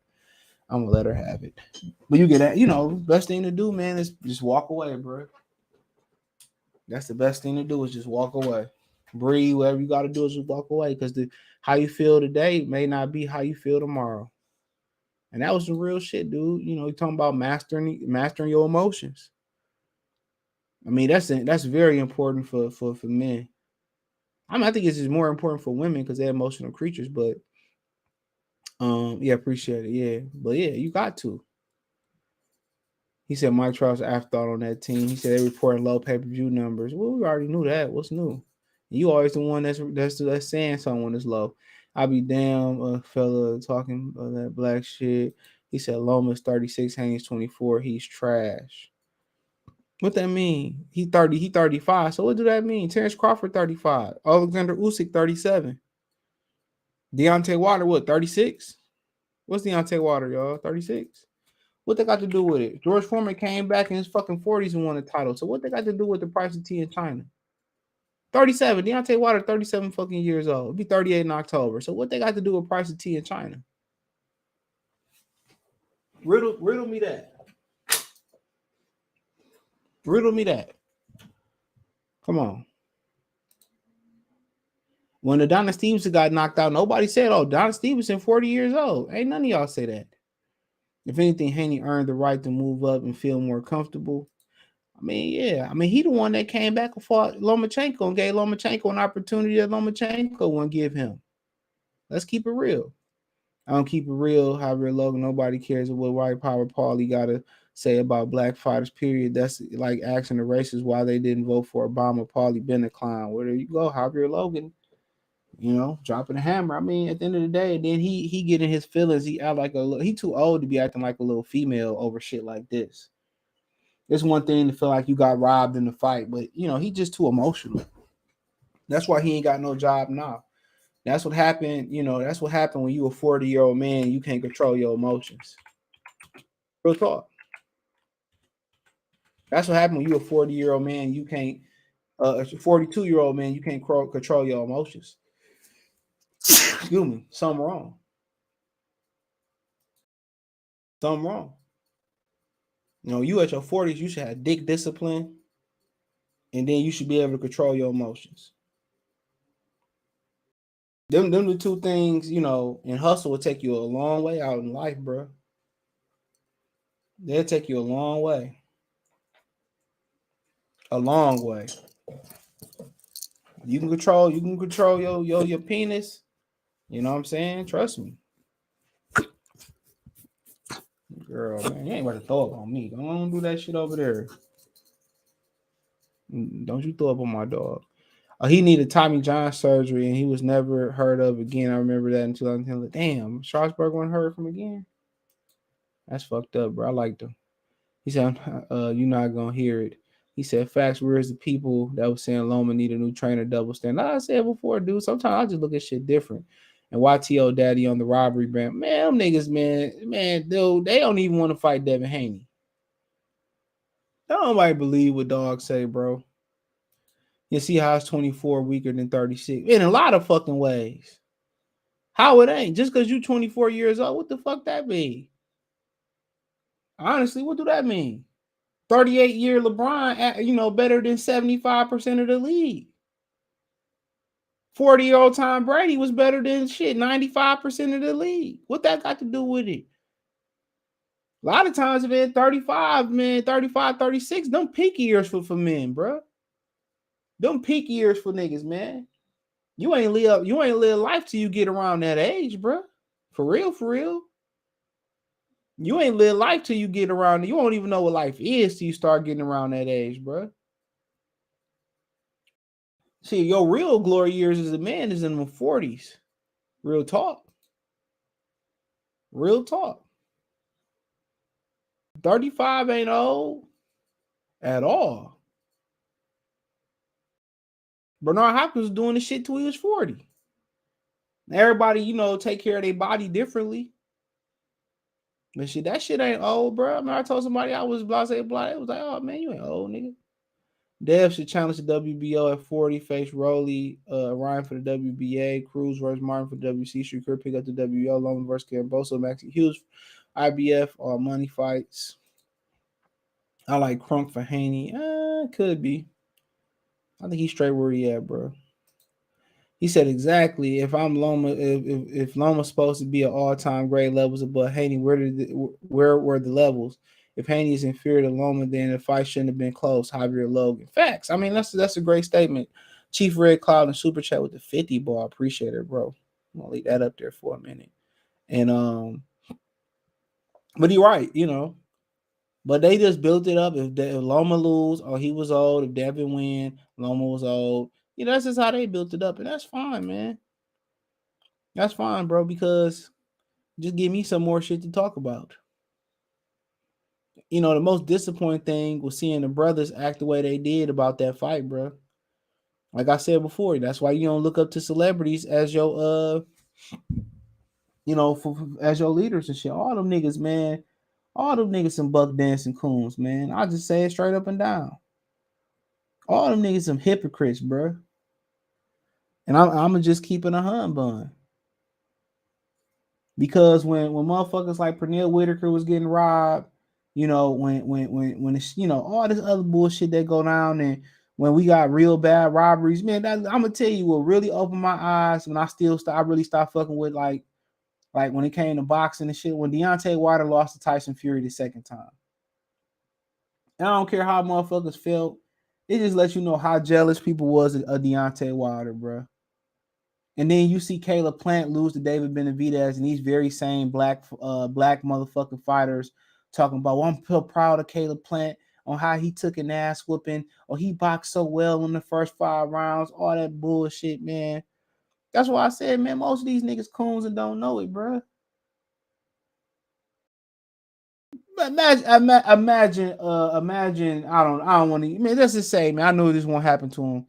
I'm gonna let her have it. But you get, best thing to do, man, is just walk away, bro. That's the best thing to do is just walk away. Breathe. Whatever you got to do is just walk away, because how you feel today may not be how you feel tomorrow. And that was the real shit, dude. You're talking about mastering your emotions. I mean, that's very important for men. I think it's just more important for women because they're emotional creatures. But yeah, appreciate it. Yeah, but yeah, you got to. He said Mike Trout's afterthought on that team. He said they reporting low pay-per-view numbers. Well, we already knew that. What's new? You always the one that's saying someone is low. I'll be damn, fella talking that black shit. He said Loma's 36, Haney's 24. He's trash. What that mean? He 30, he 35. So what do that mean? Terence Crawford 35. Alexander Usyk 37. Deontay Wilder, what, 36? What's Deontay Wilder, y'all? 36? What they got to do with it? George Foreman came back in his fucking 40s and won a title. So what they got to do with the price of tea in China? 37. Deontay Wilder, 37 fucking years old. It'll be 38 in October. So what they got to do with price of tea in China? Riddle me that. Riddle me that. Come on. When Adonis Stevenson got knocked out, nobody said, oh, Adonis Stevenson, 40 years old. Ain't none of y'all say that. If anything, Haney earned the right to move up and feel more comfortable. I mean, yeah. I mean, he the one that came back and fought Lomachenko and gave Lomachenko an opportunity that Lomachenko wouldn't give him. Let's keep it real. I don't keep it real. Javier Logan, nobody cares what white power Paulie got to say about black fighters, period. That's like asking the racists why they didn't vote for Obama. Paulie been a clown. Where do you go? Javier Logan, dropping a hammer. I mean, at the end of the day, then he getting his feelings. He act like he too old to be acting like a little female over shit like this. It's one thing to feel like you got robbed in the fight, but he just too emotional. That's why he ain't got no job now. That's what happened. That's what happened when you a 40-year-old man. You can't control your emotions. Real talk. That's what happened when you a 40-year-old man. You can't. A 42-year-old man. You can't control your emotions. Excuse me. Something wrong. Something wrong. You at your 40s. You should have dick discipline, and then you should be able to control your emotions. Them the two things. And hustle will take you a long way out in life, bro. They'll take you a long way. A long way. You can control your penis. You know what I'm saying? Trust me. Girl, man, you ain't about to throw up on me. Don't do that shit over there. Don't you throw up on my dog. He needed Tommy John surgery and he was never heard of again. I remember that in 2010. Damn, Strasburg wasn't heard from again. That's fucked up, bro. I liked him. He said, you're not gonna hear it. He said, facts, where's the people that was saying Loma need a new trainer double stand? Like I said before, dude, sometimes I just look at shit different. And YTO Daddy on the robbery brand, man, them niggas, man, dude, they don't even want to fight Devin Haney. Nobody believe what dogs say, bro. You see how it's 24 weaker than 36 in a lot of fucking ways. How it ain't just because you 24 years old. What the fuck that mean? Honestly, what do that mean? 38-year LeBron, better than 75% of the league. 40-year-old Tom Brady was better than 95% of the league. What that got to do with it? A lot of times, man, 35, 36, them peak years for men, bro. Them peak years for niggas, man. You ain't live life till you get around that age, bro. For real. You ain't live life till you get around. You won't even know what life is till you start getting around that age, bro. See, your real glory years as a man is in the 40s. Real talk. 35 ain't old at all. Bernard Hopkins was doing this shit till he was 40. Everybody, take care of their body differently. But shit, that shit ain't old, bro. I mean, I told somebody I was blah. It was like, oh man, you ain't old, nigga. Dev should challenge the WBO at 40. Face Rolly, Ryan for the WBA. Cruz versus Martin for the WC. Shakur pick up the WBO. Loma versus Gamboso. Maxie Hughes, IBF. All money fights. I like Crunk for Haney. Could be. I think he's straight where he at, bro. He said exactly. If I'm Loma, if Loma's supposed to be at all-time grade levels above Haney, where were the levels? If Haney is inferior to Loma, then the fight shouldn't have been close. Javier Logan. Facts. I mean, that's a great statement. Chief Red Cloud and Super Chat with the 50 ball. Appreciate it, bro. I'm gonna leave that up there for a minute. And but you're right, But they just built it up. If Loma lose, he was old. If Devin win, Loma was old. That's just how they built it up. And that's fine, man. That's fine, bro, because just give me some more shit to talk about. The most disappointing thing was seeing the brothers act the way they did about that fight, bro. Like I said before, that's why you don't look up to celebrities as your, as your leaders and shit. All them niggas, man. All them niggas some buck dancing coons, man. I just say it straight up and down. All them niggas some hypocrites, bro. And I'm gonna just keep it a hun bun. Because when motherfuckers like Pernell Whitaker was getting robbed, when it's, all this other bullshit that go down, and when we got real bad robberies, man, I'm gonna tell you what really opened my eyes when I really stopped fucking with like Like when it came to boxing and shit, when Deontay Wilder lost to Tyson Fury the second time. And I don't care how motherfuckers felt. It just lets you know how jealous people was of Deontay Wilder, bro. And then you see Caleb Plant lose to David Benavidez, and these very same black motherfucking fighters talking about, well, I'm so proud of Caleb Plant on how he took an ass whooping, or he boxed so well in the first 5 rounds, all that bullshit, man. That's why I said, man, most of these niggas coons and don't know it, bro. Imagine, I don't want to, man, let's just say, man, I know this won't happen to him.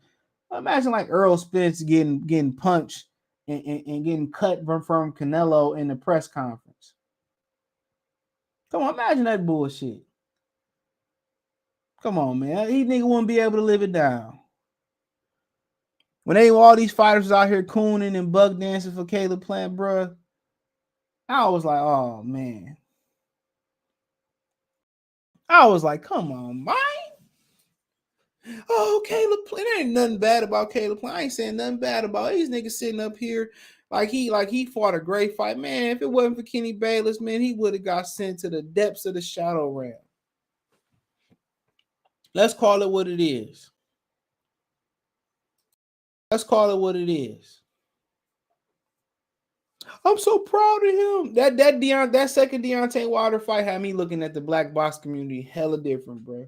Imagine like Errol Spence getting punched and getting cut from Canelo in the press conference. Come on, imagine that bullshit. Come on, man. He nigga wouldn't be able to live it down. When they all these fighters out here cooning and bug dancing for Caleb Plant, bro, I was like, oh man. I was like, come on, man. Oh, Caleb Plant. There ain't nothing bad about Caleb Plant. I ain't saying nothing bad about these niggas sitting up here like he fought a great fight. Man, if it wasn't for Kenny Bayless, man, he would have got sent to the depths of the shadow realm. Let's call it what it is. Let's call it what it is. I'm so proud of him. That second Deontay Wilder fight had me looking at the black box community hella different, bro.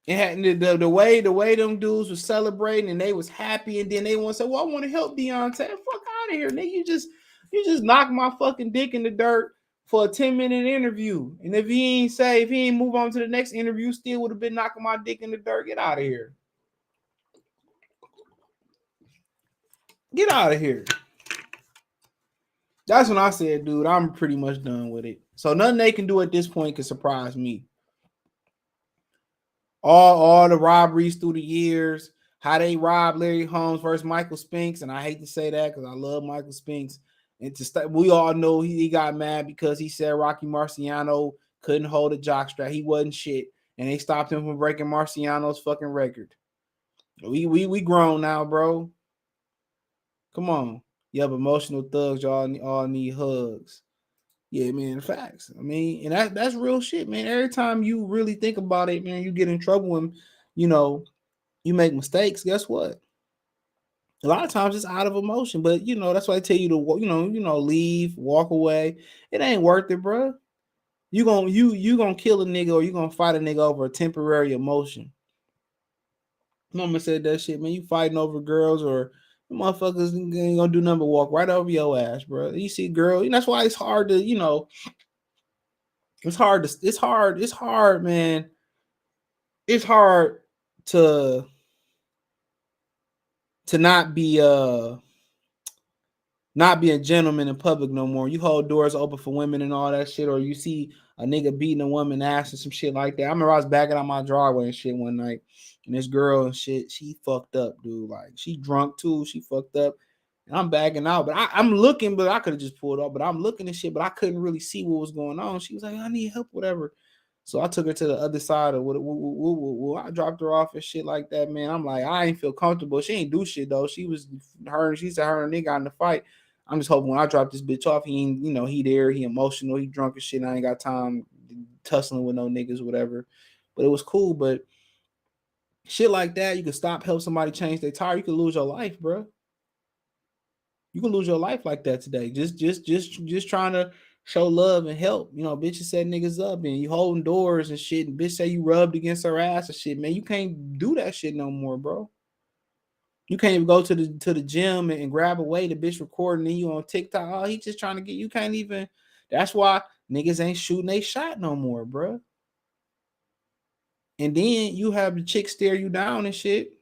It had the way them dudes was celebrating and they was happy, and then they want to say, "Well, I want to help Deontay." Fuck out of here, nigga! You just knocked my fucking dick in the dirt for a 10-minute interview, and if he ain't move on to the next interview, still would have been knocking my dick in the dirt. Get out of here! Get out of here! That's when I said, dude, I'm pretty much done with it. So nothing they can do at this point can surprise me. All the robberies through the years, how they robbed Larry Holmes versus Michael Spinks, and I hate to say that because I love Michael Spinks. And we all know he got mad because he said Rocky Marciano couldn't hold a jockstrap. He wasn't shit, and they stopped him from breaking Marciano's fucking record. We grown now, bro. Come on. You have emotional thugs, y'all all need hugs. Yeah, man, facts. I mean, and that's real shit, man. Every time you really think about it, man, you get in trouble and, you make mistakes. Guess what? A lot of times it's out of emotion, but, that's why I tell you to, leave, walk away. It ain't worth it, bro. You gonna kill a nigga or you gonna fight a nigga over a temporary emotion. Mama said that shit, man. You fighting over girls or motherfuckers ain't gonna do nothing but walk right over your ass, bro. You see, girl, that's why it's hard to, it's hard, man. It's hard to not be a gentleman in public no more. You hold doors open for women and all that shit, or you see a nigga beating a woman ass and some shit like that. I remember I was backing out my driveway and shit one night, and this girl and shit, she fucked up, dude. Like, she drunk too, she fucked up. And I'm backing out, but I'm looking, but I could have just pulled up. But I'm looking and shit, but I couldn't really see what was going on. She was like, I need help, whatever. So I took her to the other side of what I dropped her off and shit like that, man. I'm like, I ain't feel comfortable. She ain't do shit though. She said her and nigga got in the fight. I'm just hoping when I drop this bitch off, he ain't, he there, he emotional, he drunk and shit. I ain't got time tussling with no niggas, whatever. But it was cool. But shit like that, you can help somebody change their tire. You can lose your life, bro. You can lose your life like that today. Just trying to show love and help. Bitches set niggas up and you holding doors and shit. And bitch say you rubbed against her ass and shit, man. You can't do that shit no more, bro. You can't even go to the gym and grab away the bitch recording and you on TikTok. Oh, he just trying to get you. Can't even. That's why niggas ain't shooting a shot no more, bro. And then you have the chick stare you down and shit.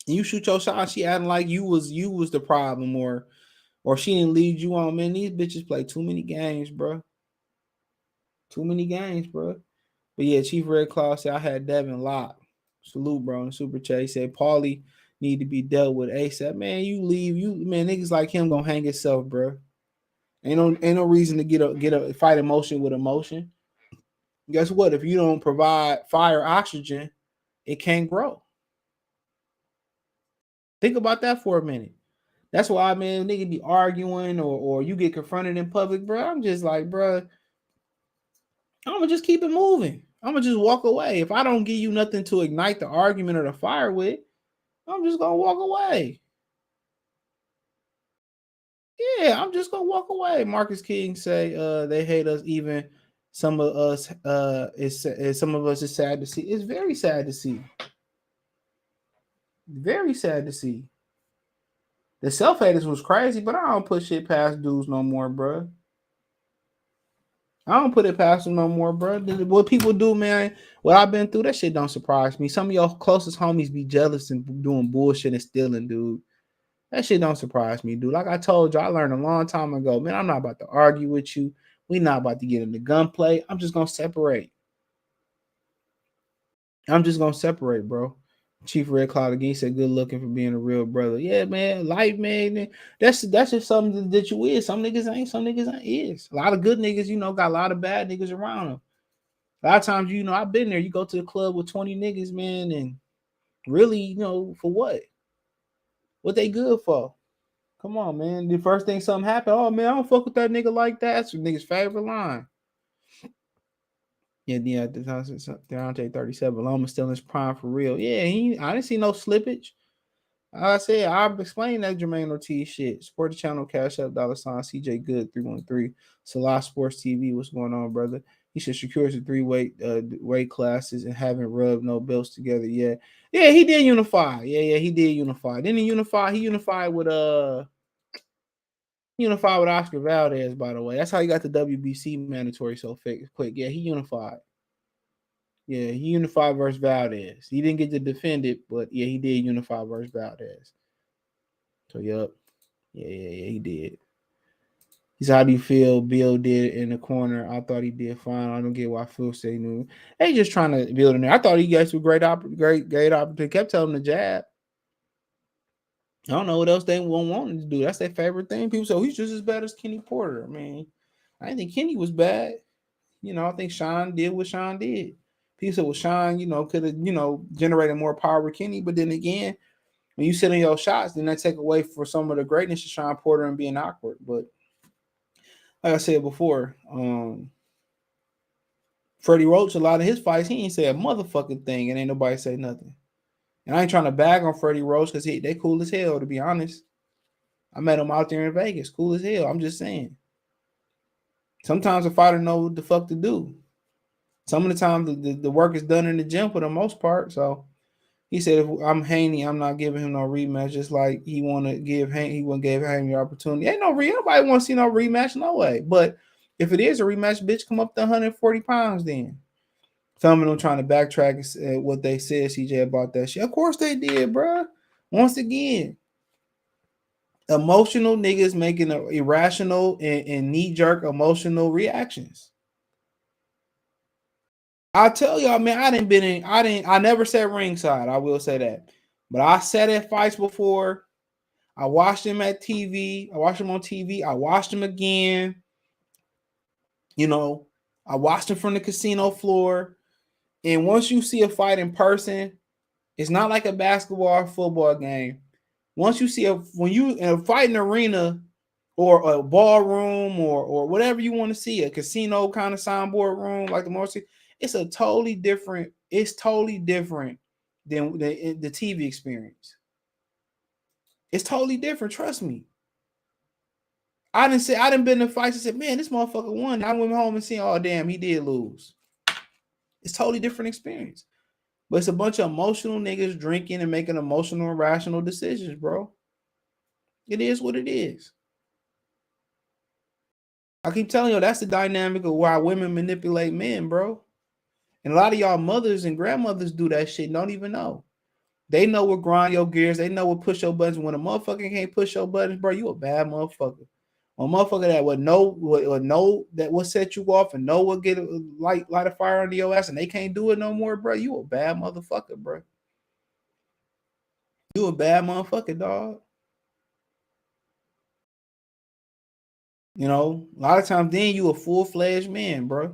And you shoot your shot. She acting like you was the problem or she didn't lead you on. Man, these bitches play too many games, bro. Too many games, bro. But yeah, Chief Red Claw said I had Devin locked. Salute, bro. And Super Chat, he said Paulie need to be dealt with ASAP. Man, you leave. Man, niggas like him gonna hang himself, bro. Ain't no reason to get a fight emotion with emotion. Guess what? If you don't provide fire oxygen, it can't grow. Think about that for a minute. That's why, man, nigga be arguing or you get confronted in public, bro. I'm just like, bro, I'm gonna just keep it moving. I'm gonna just walk away. If I don't give you nothing to ignite the argument or the fire with, I'm just gonna walk away. Yeah, I'm just gonna walk away. Marcus King say they hate us even some of us is some of us is sad to see. It's very sad to see. Very sad to see. The self-haters was crazy, but I don't put shit past dudes no more, bro. I don't put it past them no more, bro. What people do, man, what I've been through, that shit don't surprise me. Some of your closest homies be jealous and doing bullshit and stealing, dude. That shit don't surprise me, dude. Like I told you, I learned a long time ago, man, I'm not about to argue with you. We not about to get into gunplay. I'm just gonna separate. I'm just gonna separate, bro. Chief Red Cloud again said, "Good looking for being a real brother." Yeah, man, life, man. That's just something that you is. Some niggas ain't. Some niggas ain't is. A lot of good niggas, got a lot of bad niggas around them. A lot of times, I've been there. You go to the club with 20 niggas, man, and really, for what? What they good for? Come on, man. The first thing something happened, oh man, I don't fuck with that nigga like that. That's your nigga's favorite line. Yeah, Deontay 37. Loma still in his prime for real. Yeah, I didn't see no slippage. I said, I've explained that Jermaine Ortiz shit. Sport the channel, cash up, $ CJ Good 313. Salah Sports TV. What's going on, brother? He should secure the three weight classes and haven't rubbed no belts together yet. Yeah, he did unify. Yeah, he did unify. Didn't he unify? He unified with Oscar Valdez, by the way. That's how he got the WBC mandatory so quick. Yeah, he unified. Yeah, he unified versus Valdez. He didn't get to defend it, but yeah, he did unify versus Valdez. So, yup. Yeah, he did. He said, how do you feel Bill did in the corner? I thought he did fine. I don't get why Phil say no. They just trying to build in there. I thought he got some great opportunity. Kept telling him to jab. I don't know what else they won't want him to do. That's their favorite thing. People say, he's just as bad as Kenny Porter. I mean, I didn't think Kenny was bad. I think Sean did what Sean did. People said, well, Sean, could have, generated more power with Kenny. But then again, when you sit in your shots, then that take away for some of the greatness of Sean Porter and being awkward. But like I said before, Freddie Roach, a lot of his fights, he ain't say a motherfucking thing, and ain't nobody say nothing. And I ain't trying to bag on Freddie Roach because they cool as hell, to be honest. I met him out there in Vegas, cool as hell. I'm just saying. Sometimes a fighter know what the fuck to do. Some of the time, the work is done in the gym for the most part. So he said, if I'm Haney, I'm not giving him no rematch. Just like he want to give Haney, he wouldn't give Haney the opportunity. Ain't nobody want to see no rematch, no way. But if it is a rematch, bitch, come up to 140 pounds then. Some of them trying to backtrack what they said, CJ, about that shit. Of course they did, bro. Once again, emotional niggas making irrational and knee-jerk emotional reactions. I tell y'all, man, I never sat ringside. I will say that. But I sat at fights before. I watched them at TV. I watched them on TV. I watched them again. I watched them from the casino floor. And once you see a fight in person, it's not like a basketball or football game. Once you see when you in a fighting arena or a ballroom or whatever you want to see, a casino kind of soundboard room like the most, it's totally different than the TV experience. It's totally different. Trust me. I didn't been in fights and said, man, this motherfucker won. I went home and seen, oh damn, he did lose. It's totally different experience. But it's a bunch of emotional niggas drinking and making emotional, irrational decisions, bro. It is what it is. I keep telling you, that's the dynamic of why women manipulate men, bro. And a lot of y'all mothers and grandmothers do that shit, don't even know. They know what grind your gears. They know what push your buttons. When a motherfucker can't push your buttons, bro, you a bad motherfucker. A motherfucker that would know that will set you off and know what get light a fire under your ass and they can't do it no more, bro. You a bad motherfucker, bro. You a bad motherfucker, dog. A lot of times then you a full-fledged man, bro.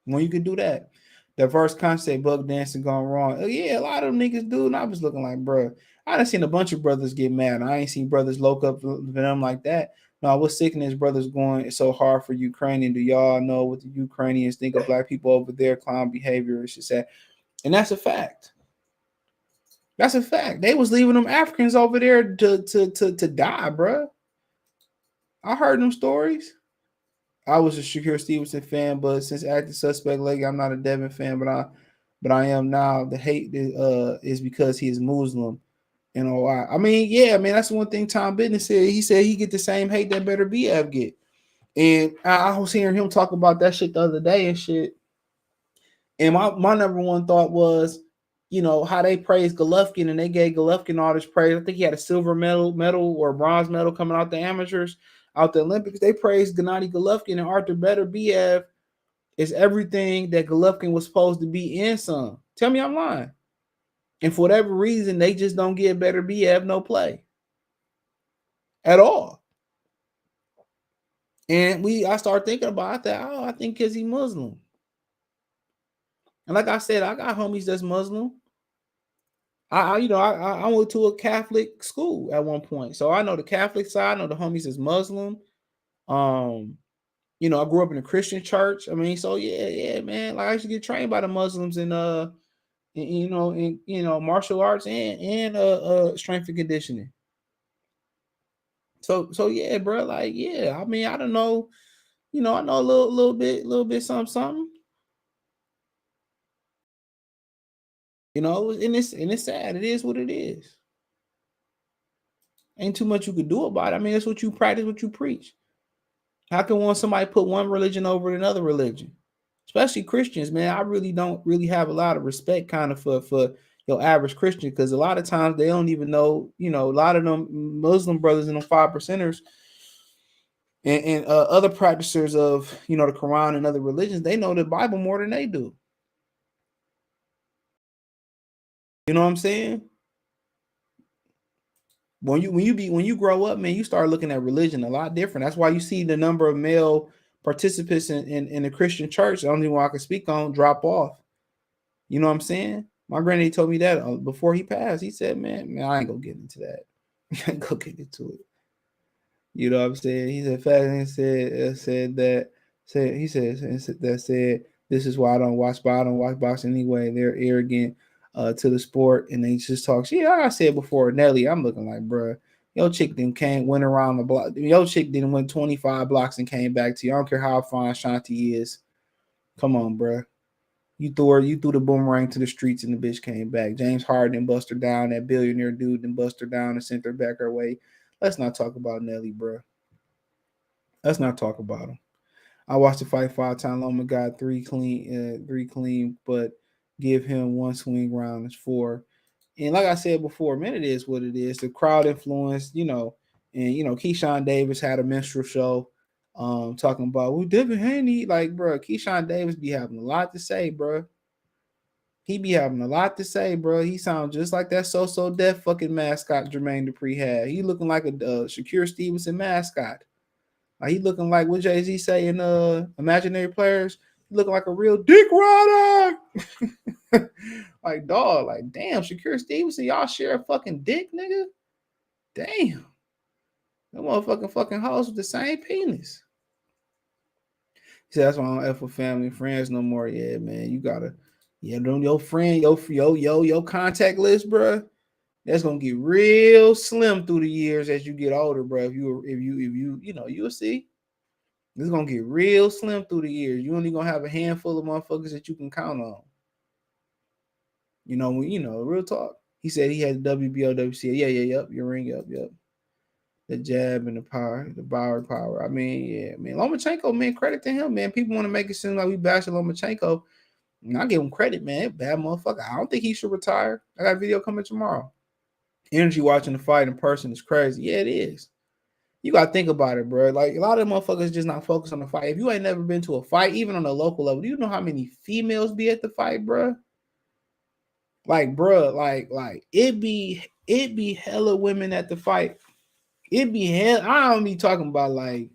When you can do that. The first concept, bug dancing gone wrong. Oh, yeah, a lot of them niggas do. And I was looking like, bro, I done seen a bunch of brothers get mad. I ain't seen brothers loke up for them like that. No, what's sickening is brothers going, it's so hard for Ukrainian. Do y'all know what the Ukrainians think of black people over there? Clown behavior, it's just that. And that's a fact. That's a fact. They was leaving them Africans over there to die, bro. I heard them stories. I was a Shakur Stevenson fan, but since acting suspect lately, I'm not a Devin fan, but I am now. The hate is because he is Muslim. You know, I mean, yeah, I mean that's one thing Tom Business said. He said he get the same hate that Better BF get. And I was hearing him talk about that shit the other day and shit. And my number one thought was, you know, how they praised Golovkin and they gave Golovkin all this praise. I think he had a silver medal or a bronze medal coming out the amateurs, out the Olympics. They praised Gennady Golovkin and Arthur Better BF is everything that Golovkin was supposed to be in some. Tell me I'm lying. And for whatever reason, they just don't give Better BF no play at all. And I started thinking about that. Oh, I think because he's Muslim. And like I said, I got homies that's Muslim. I went to a Catholic school at one point, so I know the Catholic side. I know the homies is Muslim. You know, I grew up in a Christian church. I mean, so yeah, man. Like I used to get trained by the Muslims in martial arts and strength and conditioning. So yeah, bro. Like yeah, I mean, I don't know. You know, I know a little bit something. You know, and it's sad. It is what it is. Ain't too much you could do about it. I mean, that's what you practice, what you preach. How can somebody put one religion over another religion? Especially Christians, man. I really don't have a lot of respect kind of for your average Christian, because a lot of times they don't even know, you know, a lot of them Muslim brothers and them 5%ers and other practitioners of, you know, the Quran and other religions, they know the Bible more than they do. You know what I'm saying? When you grow up, man, you start looking at religion a lot different. That's why you see the number of male participants in the Christian church, the only one I can speak on, drop off. You know what I'm saying? My granddaddy told me that before he passed. He said, man, I ain't gonna get into that. I ain't gonna get into it. You know what I'm saying? He said, this is why I don't watch boxing anyway. They're arrogant to the sport and they just talk shit. Like I said before, Nelly, I'm looking like, bro, your chick went around the block. Your chick didn't win 25 blocks and came back to you. I don't care how fine Shanti is. Come on, bro. You threw the boomerang to the streets and the bitch came back. James Harden bust her down. That billionaire dude then bust her down and sent her back her way. Let's not talk about Nelly, bro. Let's not talk about him. I watched the fight 5 times. Loma got 3 clean, but give him 1 swing round is 4. And like I said before, man, it is what it is. The crowd influence, you know, and you know, Keyshawn Davis had a minstrel show talking about Devin Haney. Like, bro, Keyshawn Davis be having a lot to say, bro. He be having a lot to say, bro. He sounds just like that so deaf fucking mascot Jermaine Dupri had. He looking like a Shakur Stevenson mascot. Like he looking like what Jay-Z say in Imaginary Players. He looking like a real dick rider. Like, dog, like, damn, Shakur Stevenson, y'all share a fucking dick, nigga? Damn. That motherfucking fucking hoes with the same penis. He said, that's why I don't F with family and friends no more. Yeah, man, you gotta, your friend, your contact list, bro. That's gonna get real slim through the years as you get older, bro. If you you'll see. It's gonna get real slim through the years. You only gonna have a handful of motherfuckers that you can count on. Real talk. He said he had WBO, WCA. Yep. Your ring, yep. The jab and the power, the Bauer power. I mean, yeah, man. Lomachenko, man, credit to him, man. People want to make it seem like we bashing Lomachenko. And I give him credit, man. Bad motherfucker. I don't think he should retire. I got a video coming tomorrow. Energy watching the fight in person is crazy. Yeah, it is. You gotta think about it, bro. Like a lot of motherfuckers just not focused on the fight. If you ain't never been to a fight, even on a local level, do you know how many females be at the fight, bro? Like, bro, like it be hella women at the fight. It be hell. I don't be talking about like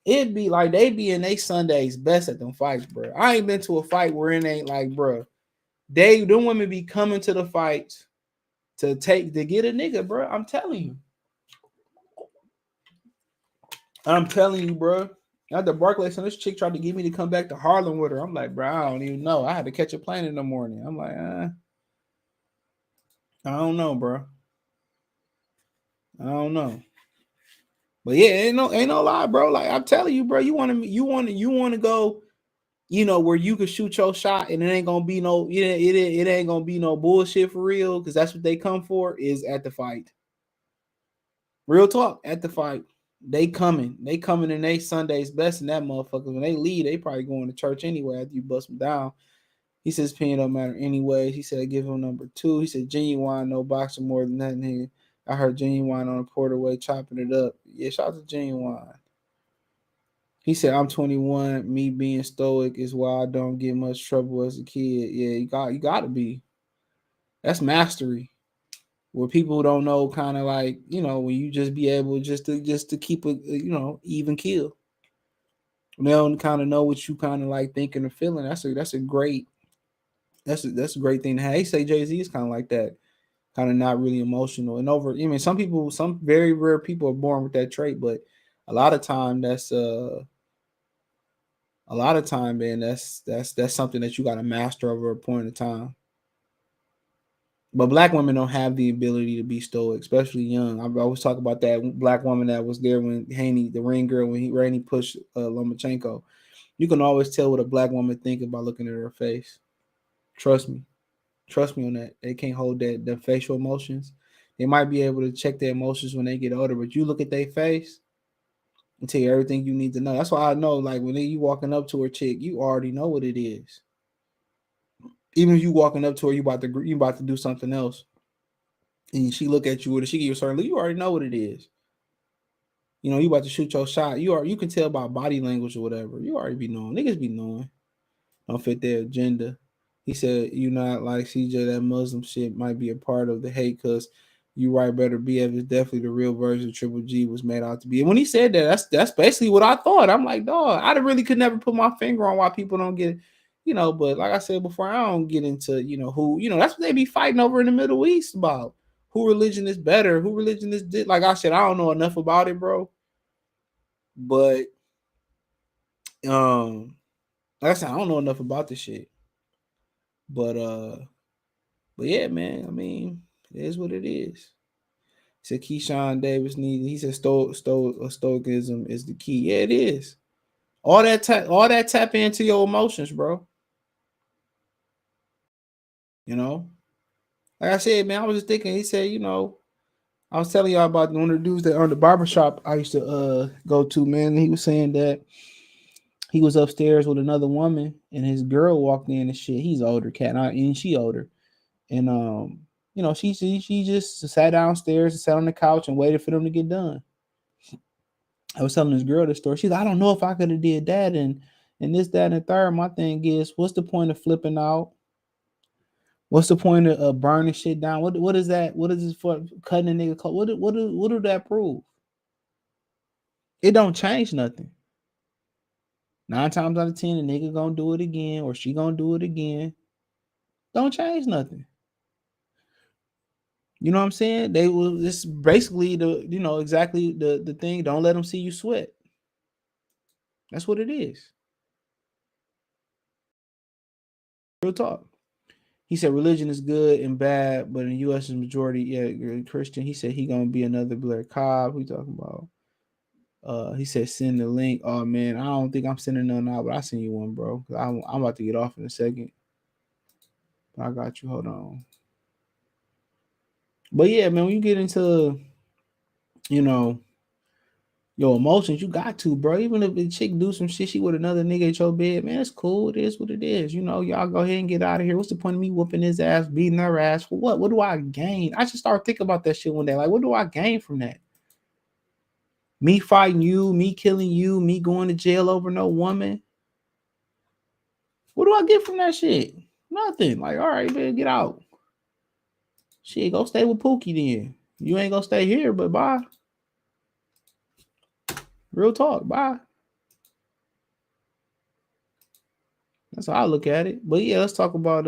It'd be like they be in they Sundays best at them fights, bro. I ain't been to a fight where it ain't like, bro. Them women be coming to the fights to get a nigga, bro. I'm telling you, bro. At the Barclays, this chick tried to get me to come back to Harlem with her. I'm like, bro, I don't even know. I had to catch a plane in the morning. I'm like, I don't know, bro. I don't know. But yeah, ain't no lie, bro. Like I'm telling you, bro, you want to go, where you can shoot your shot and it ain't gonna be no, it ain't gonna be no bullshit for real, because that's what they come for, is at the fight. Real talk, at the fight. They coming in they Sundays best in that motherfucker. When they leave, they probably going to church anyway after you bust them down. He says opinion don't matter anyway. He said I give him number 2. He said Genuine, no boxing more than that nigga. I heard Genuine on the Porterway chopping it up. Yeah, shout out to Genuine. He said I'm 21. Me being stoic is why I don't get much trouble as a kid. Yeah, you got to be. That's mastery. Where people don't know, kind of like, when you just be able just to keep a even kill. They don't kind of know what you kind of like thinking or feeling. That's a great great thing to have. They say Jay-Z is kind of like that, kind of not really emotional. And some very rare people are born with that trait, but a lot of time, man, that's something that you got to master over a point of time. But black women don't have the ability to be stoic, especially young. I always talk about that black woman that was there when Haney, the ring girl, when Haney pushed Lomachenko. You can always tell what a black woman thinks by looking at her face. Trust me on that. They can't hold the facial emotions. They might be able to check their emotions when they get older, but you look at their face and tell you everything you need to know. That's why I know, like, when you walking up to a chick, you already know what it is. Even if you walking up to her, you about to do something else, and she look at you, or she give you a certain look, you already know what it is. You about to shoot your shot. You can tell by body language or whatever. You already be knowing. Niggas be knowing. Don't fit their agenda. He said, "You not like CJ. That Muslim shit might be a part of the hate, because you right. Better BF is definitely the real version of Triple G was made out to be." And when he said that, that's basically what I thought. I'm like, dog, I really could never put my finger on why people don't get it, But like I said before, I don't get into who that's what they be fighting over in the Middle East about. Who religion is better? Who religion is like I said, I don't know enough about it, bro. But like I said, I don't know enough about this shit. But yeah, man. I mean, it is what it is. Said Keyshawn Davis needs. He said stoicism is the key. Yeah, it is. All that tap into your emotions, bro. Like I said, man, I was just thinking. He said, I was telling y'all about one of the dudes that owned the barbershop I used to go to, man. He was saying that he was upstairs with another woman, and his girl walked in and shit. He's older, cat, and she older, and she just sat downstairs and sat on the couch and waited for them to get done. I was telling this girl this story. She's like, I don't know if I could have did that, and this, that, and the third. My thing is, what's the point of flipping out? What's the point of burning shit down? What is that? What is this for? Cutting a nigga clothes? What do that prove? It don't change nothing. 9 times out of 10, a nigga gonna do it again, or she gonna do it again. Don't change nothing. You know what I'm saying? They will. This basically exactly the thing. Don't let them see you sweat. That's what it is. Real talk. He said religion is good and bad, but in the U.S. is majority Christian. He said he gonna be another Blair Cobb. We talking about. He said send the link. Oh man, I don't think I'm sending none out, but I'll send you one, bro. I'm about to get off in a second. I got you. Hold on. But yeah, man, when you get into your emotions, you got to, bro. Even if the chick do some shit, she with another nigga at your bed, man, it's cool. It is what it is. Y'all go ahead and get out of here. What's the point of me whooping his ass, beating her ass for what? What do I gain? I should start thinking about that shit one day. Like, what do I gain from that? Me fighting you, me killing you, me going to jail over no woman. What do I get from that shit? Nothing. Like, all right, man, get out. Shit, go stay with Pookie then. You ain't gonna stay here, but bye. Real talk, bye. That's how I look at it. But yeah, let's talk about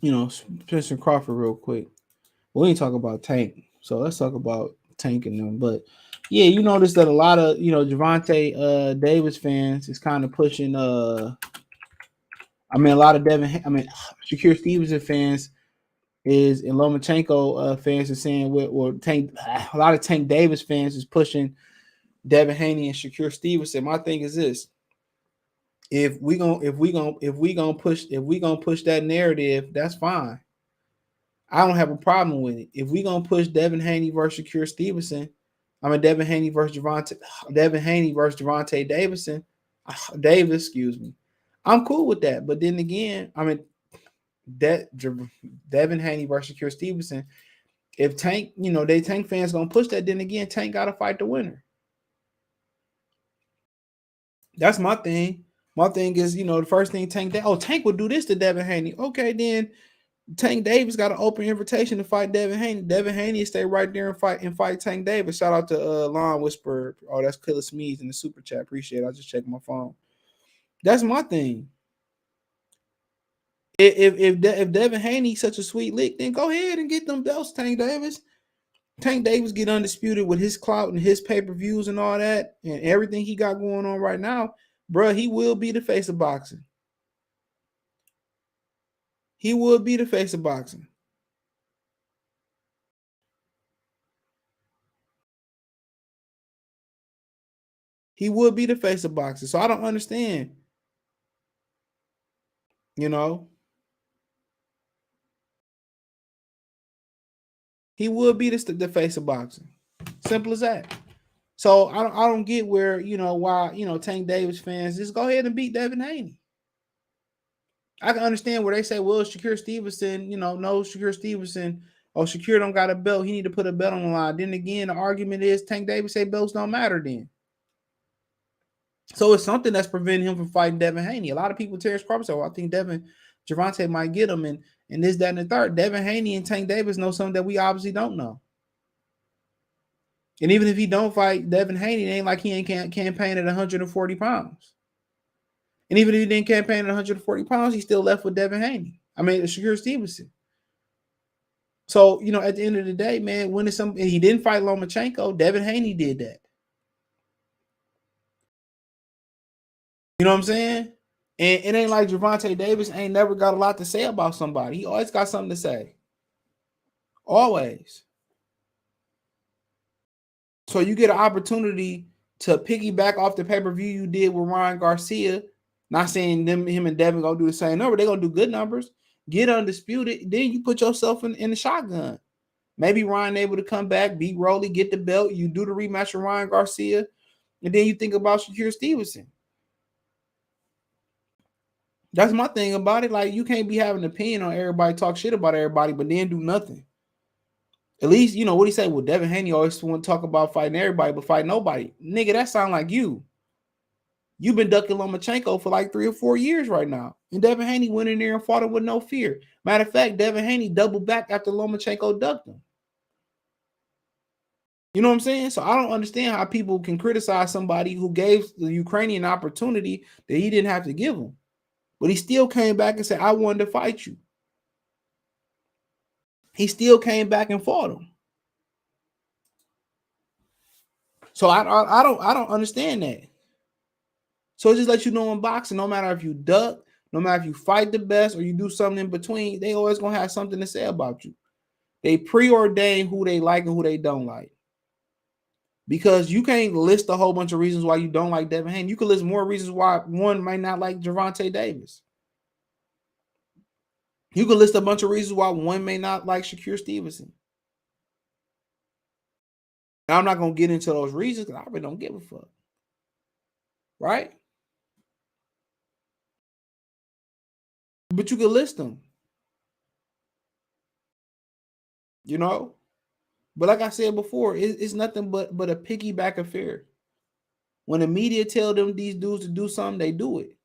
Spencer Crawford real quick. We ain't talk about Tank, so let's talk about Tank and them. But yeah, you notice that a lot of Gervonta Davis fans is kind of pushing. A lot of Shakur Stevenson fans is and Lomachenko fans are saying Tank. A lot of Tank Davis fans is pushing Devin Haney and Shakur Stevenson. My thing is this: if we gonna push that narrative, that's fine. I don't have a problem with it. If we gonna push Devin Haney versus Shakur Stevenson, Devin Haney versus Gervonta Davis, excuse me. I'm cool with that. But then again, Devin Haney versus Shakur Stevenson. If Tank, they Tank fans gonna push that, then again, Tank gotta fight the winner. That's my thing. My thing is, the first thing Tank would do this to Devin Haney. Okay, then Tank Davis got an open invitation to fight Devin Haney. Devin Haney stay right there and fight Tank Davis. Shout out to Lawn Whisperer. Oh, that's Killer Smeeds in the super chat. Appreciate it. I just checked my phone. That's my thing. If Devin Haney's such a sweet lick, then go ahead and get them belts, Tank Davis. Tank Davis get undisputed with his clout and his pay-per-views and all that and everything he got going on right now, bro. He will be the face of boxing. He will be the face of boxing. He would be the face of boxing. So I don't understand. He would be the face of boxing. Simple as that. So I don't get where, why, Tank Davis fans just go ahead and beat Devin Haney. I can understand where they say, well, Shakur Stevenson, no, Shakur Stevenson, Shakur don't got a belt. He need to put a belt on the line. Then again, the argument is Tank Davis say belts don't matter then. So it's something that's preventing him from fighting Devin Haney. A lot of people, Terence Crawford said, well, I think Gervonta might get him, and this, that, and the third. Devin Haney and Tank Davis know something that we obviously don't know. And even if he don't fight Devin Haney, it ain't like he ain't campaign at 140 pounds. And even if he didn't campaign at 140 pounds, he's still left with Devin Haney. Shakur Stevenson. So, at the end of the day, man, when it's he didn't fight Lomachenko, Devin Haney did that. You know what I'm saying? And it ain't like Gervonta Davis ain't never got a lot to say about somebody. He always got something to say. Always. So you get an opportunity to piggyback off the pay-per-view you did with Ryan Garcia. Not saying him and Devin gonna do the same number. They're gonna do good numbers. Get undisputed. Then you put yourself in the shotgun. Maybe Ryan able to come back, beat Rolly, get the belt. You do the rematch with Ryan Garcia. And then you think about Shakur Stevenson. That's my thing about it. Like, you can't be having an opinion on everybody, talk shit about everybody, but then do nothing. At least, what he say? Well, Devin Haney always want to talk about fighting everybody, but fight nobody. Nigga, that sound like you. You've been ducking Lomachenko for like 3 or 4 years right now. And Devin Haney went in there and fought him with no fear. Matter of fact, Devin Haney doubled back after Lomachenko ducked him. You know what I'm saying? So I don't understand how people can criticize somebody who gave the Ukrainian opportunity that he didn't have to give him. But he still came back and said, I wanted to fight you. He still came back and fought him. So I don't understand that. So it just lets you know in boxing, no matter if you duck, no matter if you fight the best or you do something in between, they always gonna have something to say about you. They preordain who they like and who they don't like. Because you can't list a whole bunch of reasons why you don't like Devin Haney. You can list more reasons why one might not like Gervonta Davis. You can list a bunch of reasons why one may not like Shakur Stevenson. Now, I'm not going to get into those reasons because I really don't give a fuck. Right? But you can list them. But like I said before, it's nothing but a piggyback affair. When the media tell them these dudes to do something, they do it.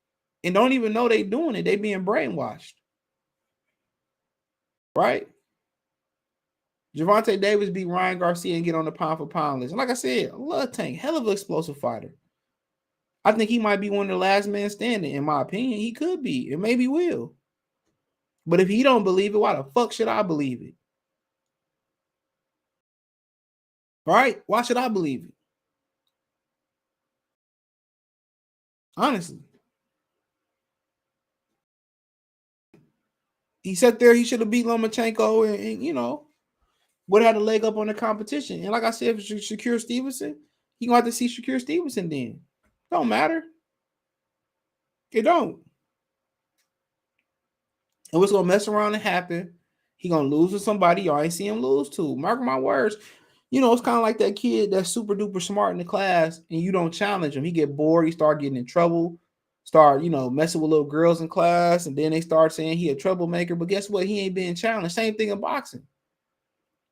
And don't even know they doing it. They being brainwashed. Right? Gervonta Davis beat Ryan Garcia and get on the pound for pound list. And like I said, I love Tank. Hell of an explosive fighter. I think he might be one of the last men standing. In my opinion, he could be, and maybe will. But if he don't believe it, why the fuck should I believe it? Right? Why should I believe it? Honestly. He sat there, he should have beat Lomachenko and would have had a leg up on the competition. And like I said, for Shakur Stevenson, he gonna have to see Shakur Stevenson then. Don't matter. It don't. And what's gonna mess around and happen, he gonna lose to somebody y'all ain't see him lose to. Mark my words. It's kind of like that kid that's super duper smart in the class and you don't challenge him. He get bored, he start getting in trouble, start, messing with little girls in class, and then they start saying he a troublemaker. But guess what? He ain't being challenged. Same thing in boxing.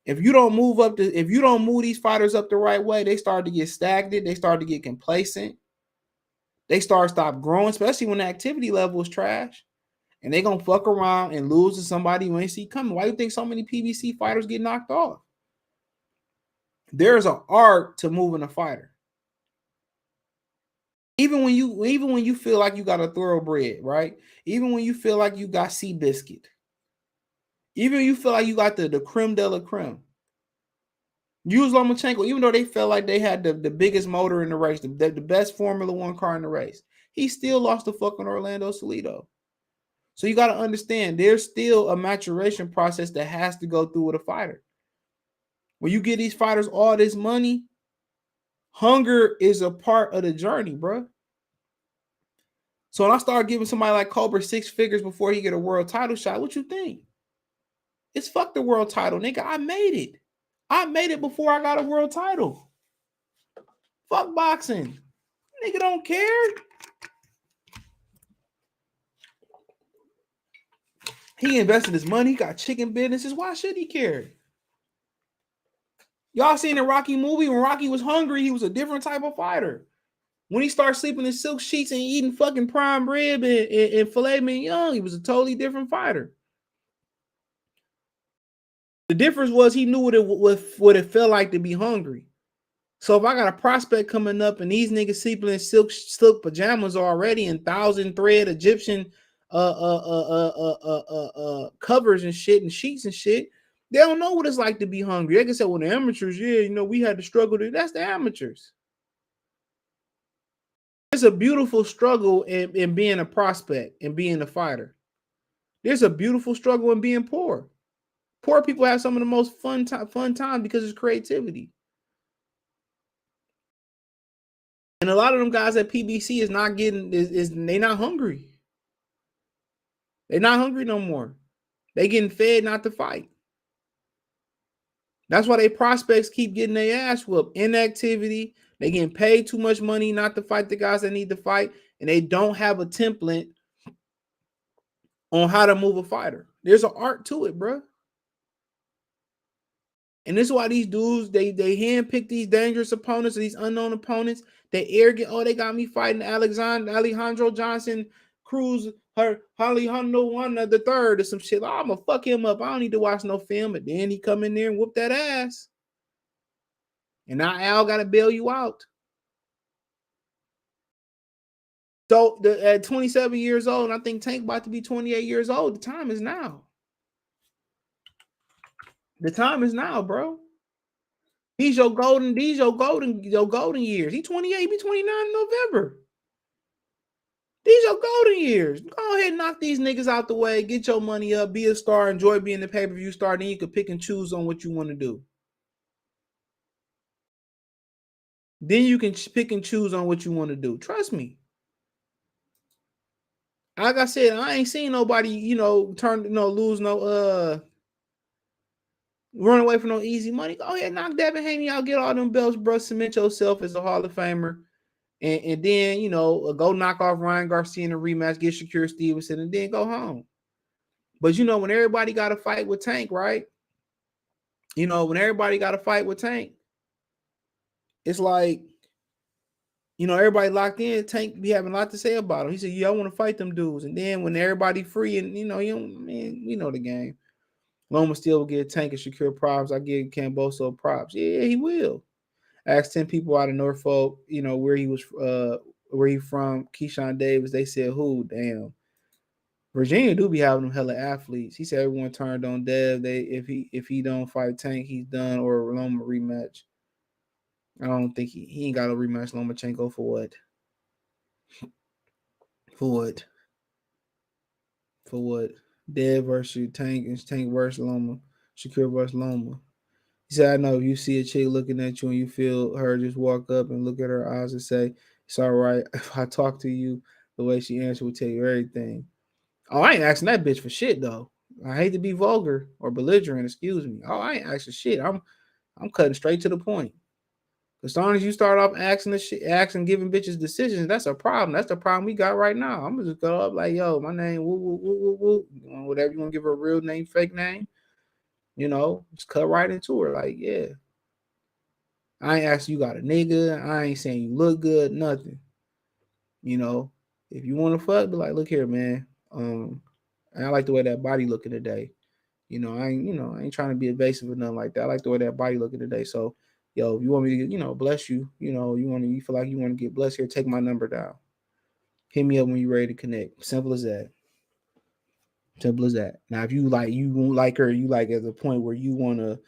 If you don't move these fighters up the right way, they start to get stagnant, they start to get complacent, they stop growing, especially when the activity level is trash. And they gonna fuck around and lose to somebody you ain't see coming. Why do you think so many PBC fighters get knocked off? There's an art to moving a fighter. Even when you feel like you got a thoroughbred, right? Even when you feel like you got Seabiscuit, even when you feel like you got the creme de la creme. Use Lomachenko, even though they felt like they had the biggest motor in the race, the best Formula One car in the race, he still lost to fucking Orlando Salido. So you got to understand, there's still a maturation process that has to go through with a fighter. When you give these fighters all this money, hunger is a part of the journey, bro. So when I start giving somebody like Cobra 6 figures before he get a world title shot, what you think? It's fuck the world title, nigga. I made it. I made it before I got a world title. Fuck boxing. Nigga don't care. He invested his money. He got chicken businesses. Why should he care? Y'all seen the Rocky movie? When Rocky was hungry, he was a different type of fighter. When he started sleeping in silk sheets and eating fucking prime rib and filet mignon, he was a totally different fighter. The difference was he knew what it felt like to be hungry. So if I got a prospect coming up and these niggas sleeping in silk pajamas already and 1,000 thread Egyptian covers and shit and sheets and shit, they don't know what it's like to be hungry. They can say, well, the amateurs, we had to struggle. That's the amateurs. There's a beautiful struggle in being a prospect and being a fighter. There's a beautiful struggle in being poor. Poor people have some of the most fun time because it's creativity. And a lot of them guys at PBC is not getting they not hungry. They're not hungry no more. They getting fed not to fight. That's why they prospects keep getting their ass whooped. Inactivity. They getting paid too much money not to fight the guys that need to fight, and they don't have a template on how to move a fighter. There's an art to it, bro. And this is why these dudes, they handpick these dangerous opponents or these unknown opponents. They arrogant. Oh, they got me fighting Alejandro Johnson, Cruz, Alejandro one the third or some shit. Oh, I'm gonna fuck him up. I don't need to watch no film. And then he come in there and whoop that ass. And now Al gotta bail you out. So at 27 years old, and I think Tank about to be 28 years old. The time is now. The time is now, bro. These your golden years. He 28, he be 29 in November. These your golden years. Go ahead and knock these niggas out the way. Get your money up. Be a star. Enjoy being the pay-per-view star. Then you can pick and choose on what you want to do. Then you can pick and choose on what you want to do. Trust me. Like I said, I ain't seen nobody, lose no run away from no easy money. Go ahead, knock Devin Haney out, get all them belts, bro. Cement yourself as a Hall of Famer. And then, go knock off Ryan Garcia in a rematch, get Shakur Stevenson, and then go home. But, when everybody got to fight with Tank, right? When everybody got to fight with Tank, it's like, everybody locked in, Tank be having a lot to say about him. He said, yeah, I want to fight them dudes. And then when everybody free and, we know the game. Loma still will get Tank and Shakur props. I give Camboso props. Yeah, he will. Ask 10 people out of Norfolk, where he was where he from, Keyshawn Davis. They said who? Damn. Virginia do be having them hella athletes. He said everyone turned on Dev. They if he don't fight Tank, he's done or Loma rematch. I don't think he ain't got a rematch Lomachenko for what? For what? For what? Dev versus Tank and Tank versus Loma. Shakur versus Loma. He said, I know if you see a chick looking at you and you feel her just walk up and look at her eyes and say, it's all right. If I talk to you, the way she answers will tell you everything. Oh, I ain't asking that bitch for shit though. I hate to be vulgar or belligerent, excuse me. Oh, I ain't asking shit. I'm cutting straight to the point. As long as you start off asking the shit, asking, giving bitches decisions, that's a problem. That's the problem we got right now. I'm gonna just go up like, yo, my name, woo, woo, woo, woo, woo. You know, whatever you want to give her a real name, fake name, just cut right into her. Like, yeah. I ain't asking you got a nigga. I ain't saying you look good, nothing. If you want to fuck, be like, look here, man. I like the way that body looking today. I ain't trying to be evasive or nothing like that. I like the way that body looking today. So, yo, if you want me to, bless you, you feel like you want to get blessed here, take my number down. Hit me up when you're ready to connect. Simple as that. Simple as that. Now, if you won't like her, you like at the point where you want to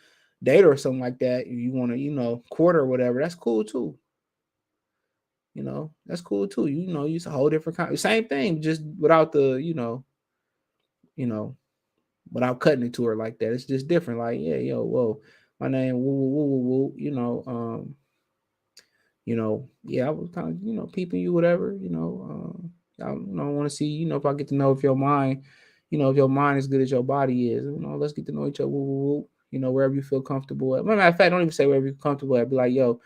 date her or something like that, if you want to, court her or whatever, that's cool too. That's cool too. It's a whole different same thing, just without the, without cutting it to her like that. It's just different. Like, yeah, yo, whoa, my name, woo, woo, woo, woo, yeah, I was kind of, peeping you, whatever, I want to see, if I get to know if your mind, if your mind is good as your body is, let's get to know each other, woo, woo, woo, wherever you feel comfortable at. Matter of fact, don't even say wherever you're comfortable at. Be like, yo,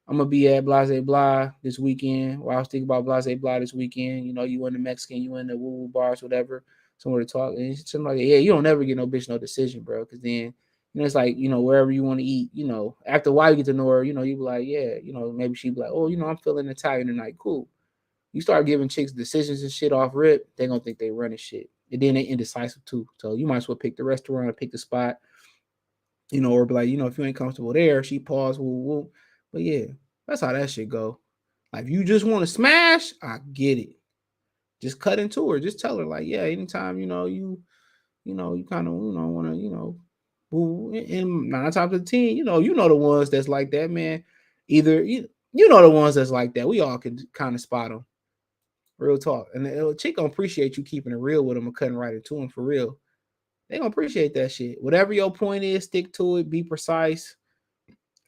I'm gonna be at Blase Blah this weekend. Or I was thinking about Blase Blah this weekend. You in the Mexican, you in the woo woo bars, whatever. Somewhere to talk. And something like, yeah, you don't never get no bitch no decision, bro. Because then, it's like, wherever you want to eat, after a while you get to know her, you be like, yeah, maybe she'd be like, oh, I'm feeling Italian tonight. Cool. You start giving chicks decisions and shit off rip, they gonna think they running shit. And then they indecisive too. So you might as well pick the restaurant or pick the spot, or be like, if you ain't comfortable there, she pause, woo woo. But yeah, that's how that shit go. Like, if you just want to smash, I get it. Just cut into her. Just tell her, like, yeah, anytime, you kind of, want to, woo. And 9 times out of 10, you know the ones that's like that, man. Either, you know the ones that's like that. We all can kind of spot them. Real talk. And the chick gonna appreciate you keeping it real with them and cutting right into them for real. They gonna appreciate that shit. Whatever your point is, stick to it. Be precise.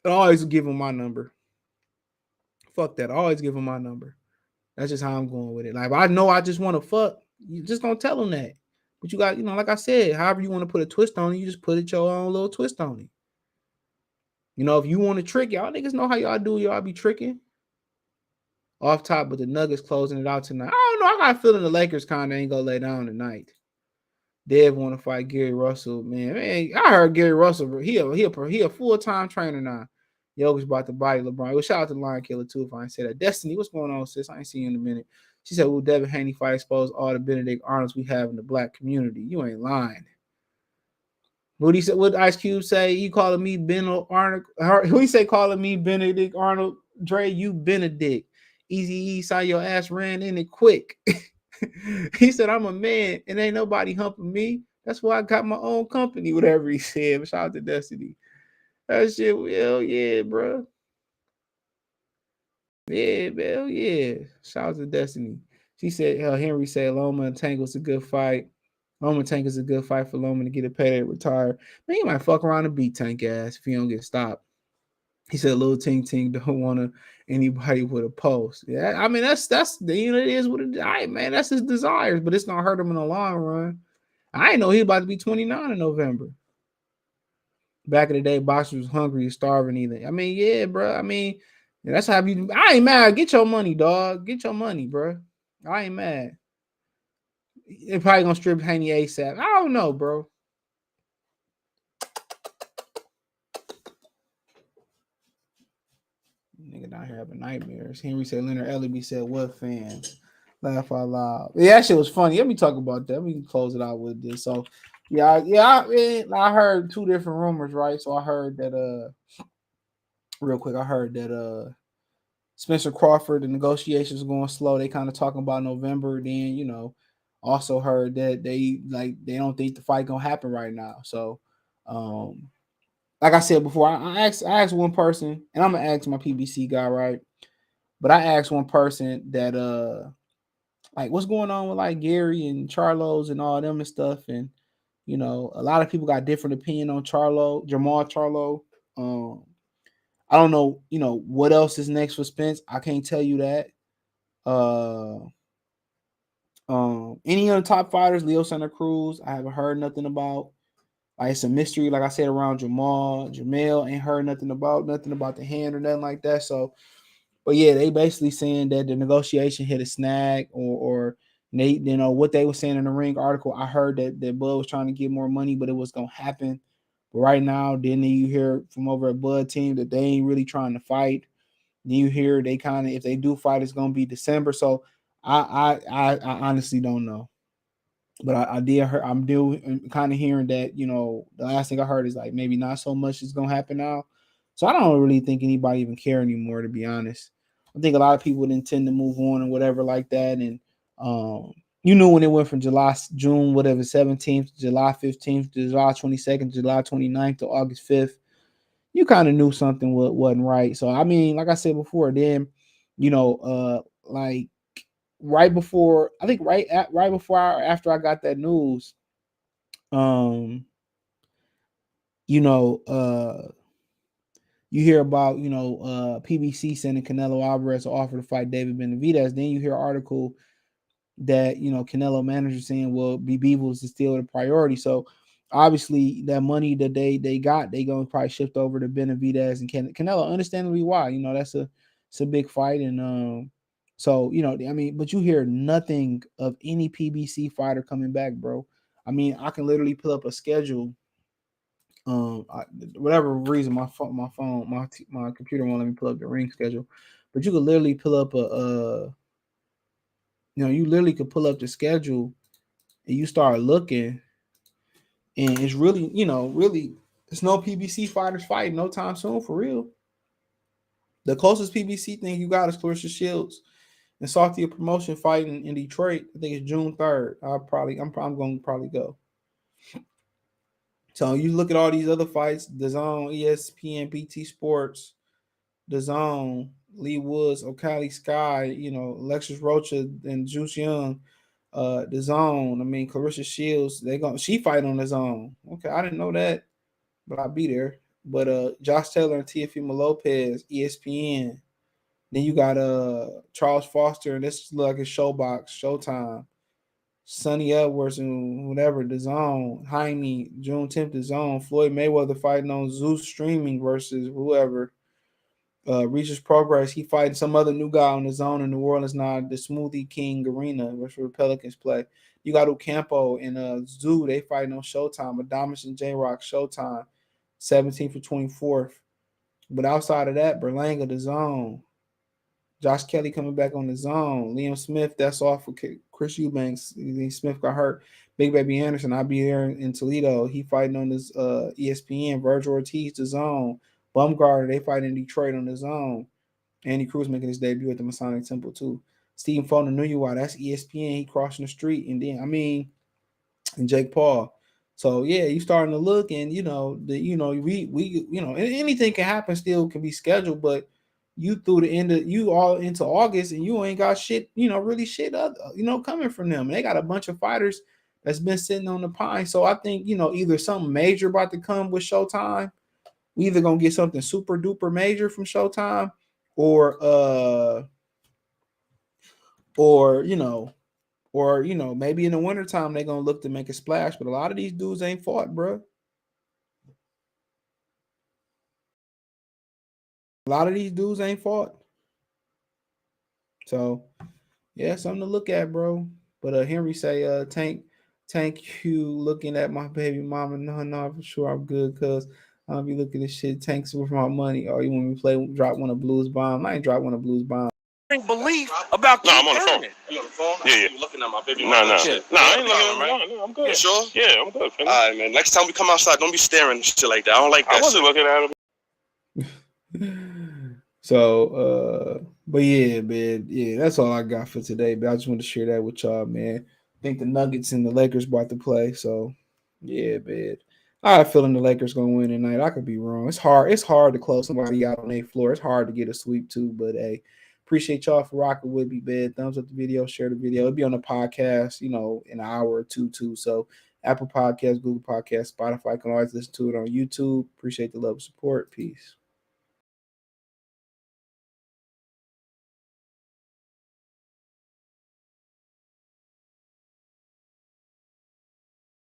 I always give them my number. Fuck that. I always give them my number. That's just how I'm going with it. Like, if I know I just want to fuck, you just don't tell them that. But you got, like I said, however you want to put a twist on it, you just put it your own little twist on it. If you want to trick, y'all niggas know how y'all do. Y'all be tricking. Off top, but the Nuggets closing it out tonight. I don't know. I got a feeling the Lakers kind of ain't gonna lay down tonight. Dev want to fight Gary Russell, man. I heard Gary Russell. He a full-time trainer now. Yoga's about to body LeBron. Well, shout out to Lion Killer too. If I ain't say that. Destiny, what's going on, sis? I ain't seen you in a minute. She said, "Will Devin Haney fight expose all the Benedict Arnolds we have in the black community?" You ain't lying. What he said? What Ice Cube say? You calling me Ben Arnold? Who he say calling me Benedict Arnold? Dre, you Benedict. Easy E saw your ass ran in it quick. He said, I'm a man and ain't nobody humping me. That's why I got my own company, whatever he said. But shout out to Destiny. That shit, hell yeah, bro. Yeah, hell yeah. Shout out to Destiny. She said, Henry said Loma and Tank was a good fight. Loma and Tank is a good fight for Loma to get a payday to retire. Man, he might fuck around and beat Tank ass if he don't get stopped. He said, "Little Ting Ting don't want to anybody with a post." Yeah, I mean that's it is what it is. All right, man, that's his desires, but it's gonna hurt him in the long run. I didn't know he about to be 29 in November. Back in the day, boxers was hungry and starving either. I mean, yeah, bro. I mean, that's how you. I ain't mad. Get your money, dog. Get your money, bro. I ain't mad. They're probably gonna strip Haney ASAP. I don't know, bro. Nigga down here having nightmares. Henry said Leonard Ellerby said, "What fans?" Laugh out loud. Yeah, that shit was funny. Let me talk about that. We can close it out with this. So, I heard 2 different rumors, right? So I heard that real quick, I heard that Spencer Crawford, the negotiations are going slow. They kind of talking about November. Then, you know, also heard that they don't think the fight gonna happen right now. So, like I said before, I asked one person, and I'm gonna ask my PBC guy, right? But I asked one person that like what's going on with like Gary and Charlo's and all them and stuff, and you know, a lot of people got different opinion on Jamal Charlo. I don't know, you know, what else is next for Spence. I can't tell you that. Uh, any other top fighters, Leo Santa Cruz, I haven't heard nothing about. Like it's a mystery, like I said, around Jamel, ain't heard nothing about the hand or nothing like that. So, but yeah, they basically saying that the negotiation hit a snag, or they, you know, what they were saying in the Ring article. I heard that Bud was trying to get more money, but it was gonna happen. But right now, then you hear from over at Bud team that they ain't really trying to fight. Then you hear they kind of, if they do fight, it's gonna be December. So I honestly don't know. But I did hear, I'm doing kind of hearing that, you know, the last thing I heard is like maybe not so much is gonna happen now. So I don't really think anybody even care anymore, to be honest. I think a lot of people didn't tend to move on and whatever like that. And you knew when it went from June, whatever, 17th, July 15th, July 22nd, July 29th to August 5th, you kind of knew something wasn't right. So I mean, like I said before, then, you know, like right before, I think right before after I got that news, um, you know, you hear about, you know, PBC sending Canelo Alvarez an offer to fight David Benavidez. Then you hear an article that, you know, Canelo manager saying, well, Beebles is still the priority. So obviously that money that they got, they gonna probably shift over to Benavidez and Canelo. Understandably why, you know, it's a big fight. And so, you know, I mean, but you hear nothing of any PBC fighter coming back, bro. I mean, I can literally pull up a schedule. Whatever reason, my computer won't let me pull up the ring schedule, but you could literally pull up you literally could pull up the schedule and you start looking, and it's really, you know, really, there's no PBC fighters fighting no time soon for real. The closest PBC thing you got is Clarissa Shields and Salty Promotion fighting in Detroit. I think it's June 3rd. I'm going to probably go. So you look at all these other fights: DAZN, ESPN, BT Sports, DAZN, Lee Woods, O'Callaghan Sky, you know, Alexis Rocha and Juice Young, DAZN. I mean, Clarissa Shields, she fight on DAZN. Okay, I didn't know that, but I'll be there. But Josh Taylor and Teofimo Lopez, ESPN. Then you got Charles Foster, and this is like a Showbox, Showtime. Sonny Edwards and whatever, DAZN, Jaime, June 10th, DAZN, Floyd Mayweather fighting on Zeus streaming versus whoever. Reaches Progress, he fighting some other new guy on the zone in New Orleans now, the Smoothie King Arena, which the Pelicans play. You got Ocampo and Zoo, they fighting on Showtime. Adamas and J-Rock, Showtime, 17th for 24th. But outside of that, Berlanga, the zone. Josh Kelly coming back on the zone. Liam Smith, that's off for Chris Eubanks. Smith got hurt. Big Baby Anderson, I'll be there in Toledo. He fighting on this ESPN. Virgil Ortiz, the zone. Bumgarner, they fight in Detroit on the zone. Andy Cruz making his debut at the Masonic Temple too. Stephen Fulton, knew you why, that's ESPN. He crossing the street, and then and Jake Paul. So yeah, you starting to look, and we anything can happen. Still can be scheduled, but you through the end of you all into August, and you ain't got shit. Really shit other, coming from them. And they got a bunch of fighters that's been sitting on the pine. So I think either something major about to come with Showtime. We either gonna get something super duper major from Showtime, or maybe in the wintertime they're gonna look to make a splash. But a lot of these dudes ain't fought, bro. A lot of these dudes ain't fought. So yeah, something to look at, bro. But Henry say, Tank you looking at my baby mama. No, for sure I'm good, cuz I'll be looking at shit. Tanks with my money. Or you want me to drop one of Blues Bomb? I ain't drop one of Blues Bomb. Belief about I'm on the phone. You on the phone? Yeah. You looking at my baby? No, I ain't looking at right? No, I'm good. You sure? Yeah, I'm good. All right, man. Next time we come outside, don't be staring and shit like that. I don't like that. I wasn't looking at him. So But yeah, man, yeah, that's all I got for today. But I just want to share that with y'all, man. I think the Nuggets and the Lakers about to play, so yeah, man. I have a feeling the Lakers gonna win tonight. I could be wrong. It's hard. It's hard to close somebody out on their floor. It's hard to get a sweep too. But hey, appreciate y'all for rocking with me, man. Thumbs up the video, share the video. It'll be on the podcast, in an hour or two too. So Apple Podcasts, Google Podcasts, Spotify can always listen to it on YouTube. Appreciate the love and support. Peace.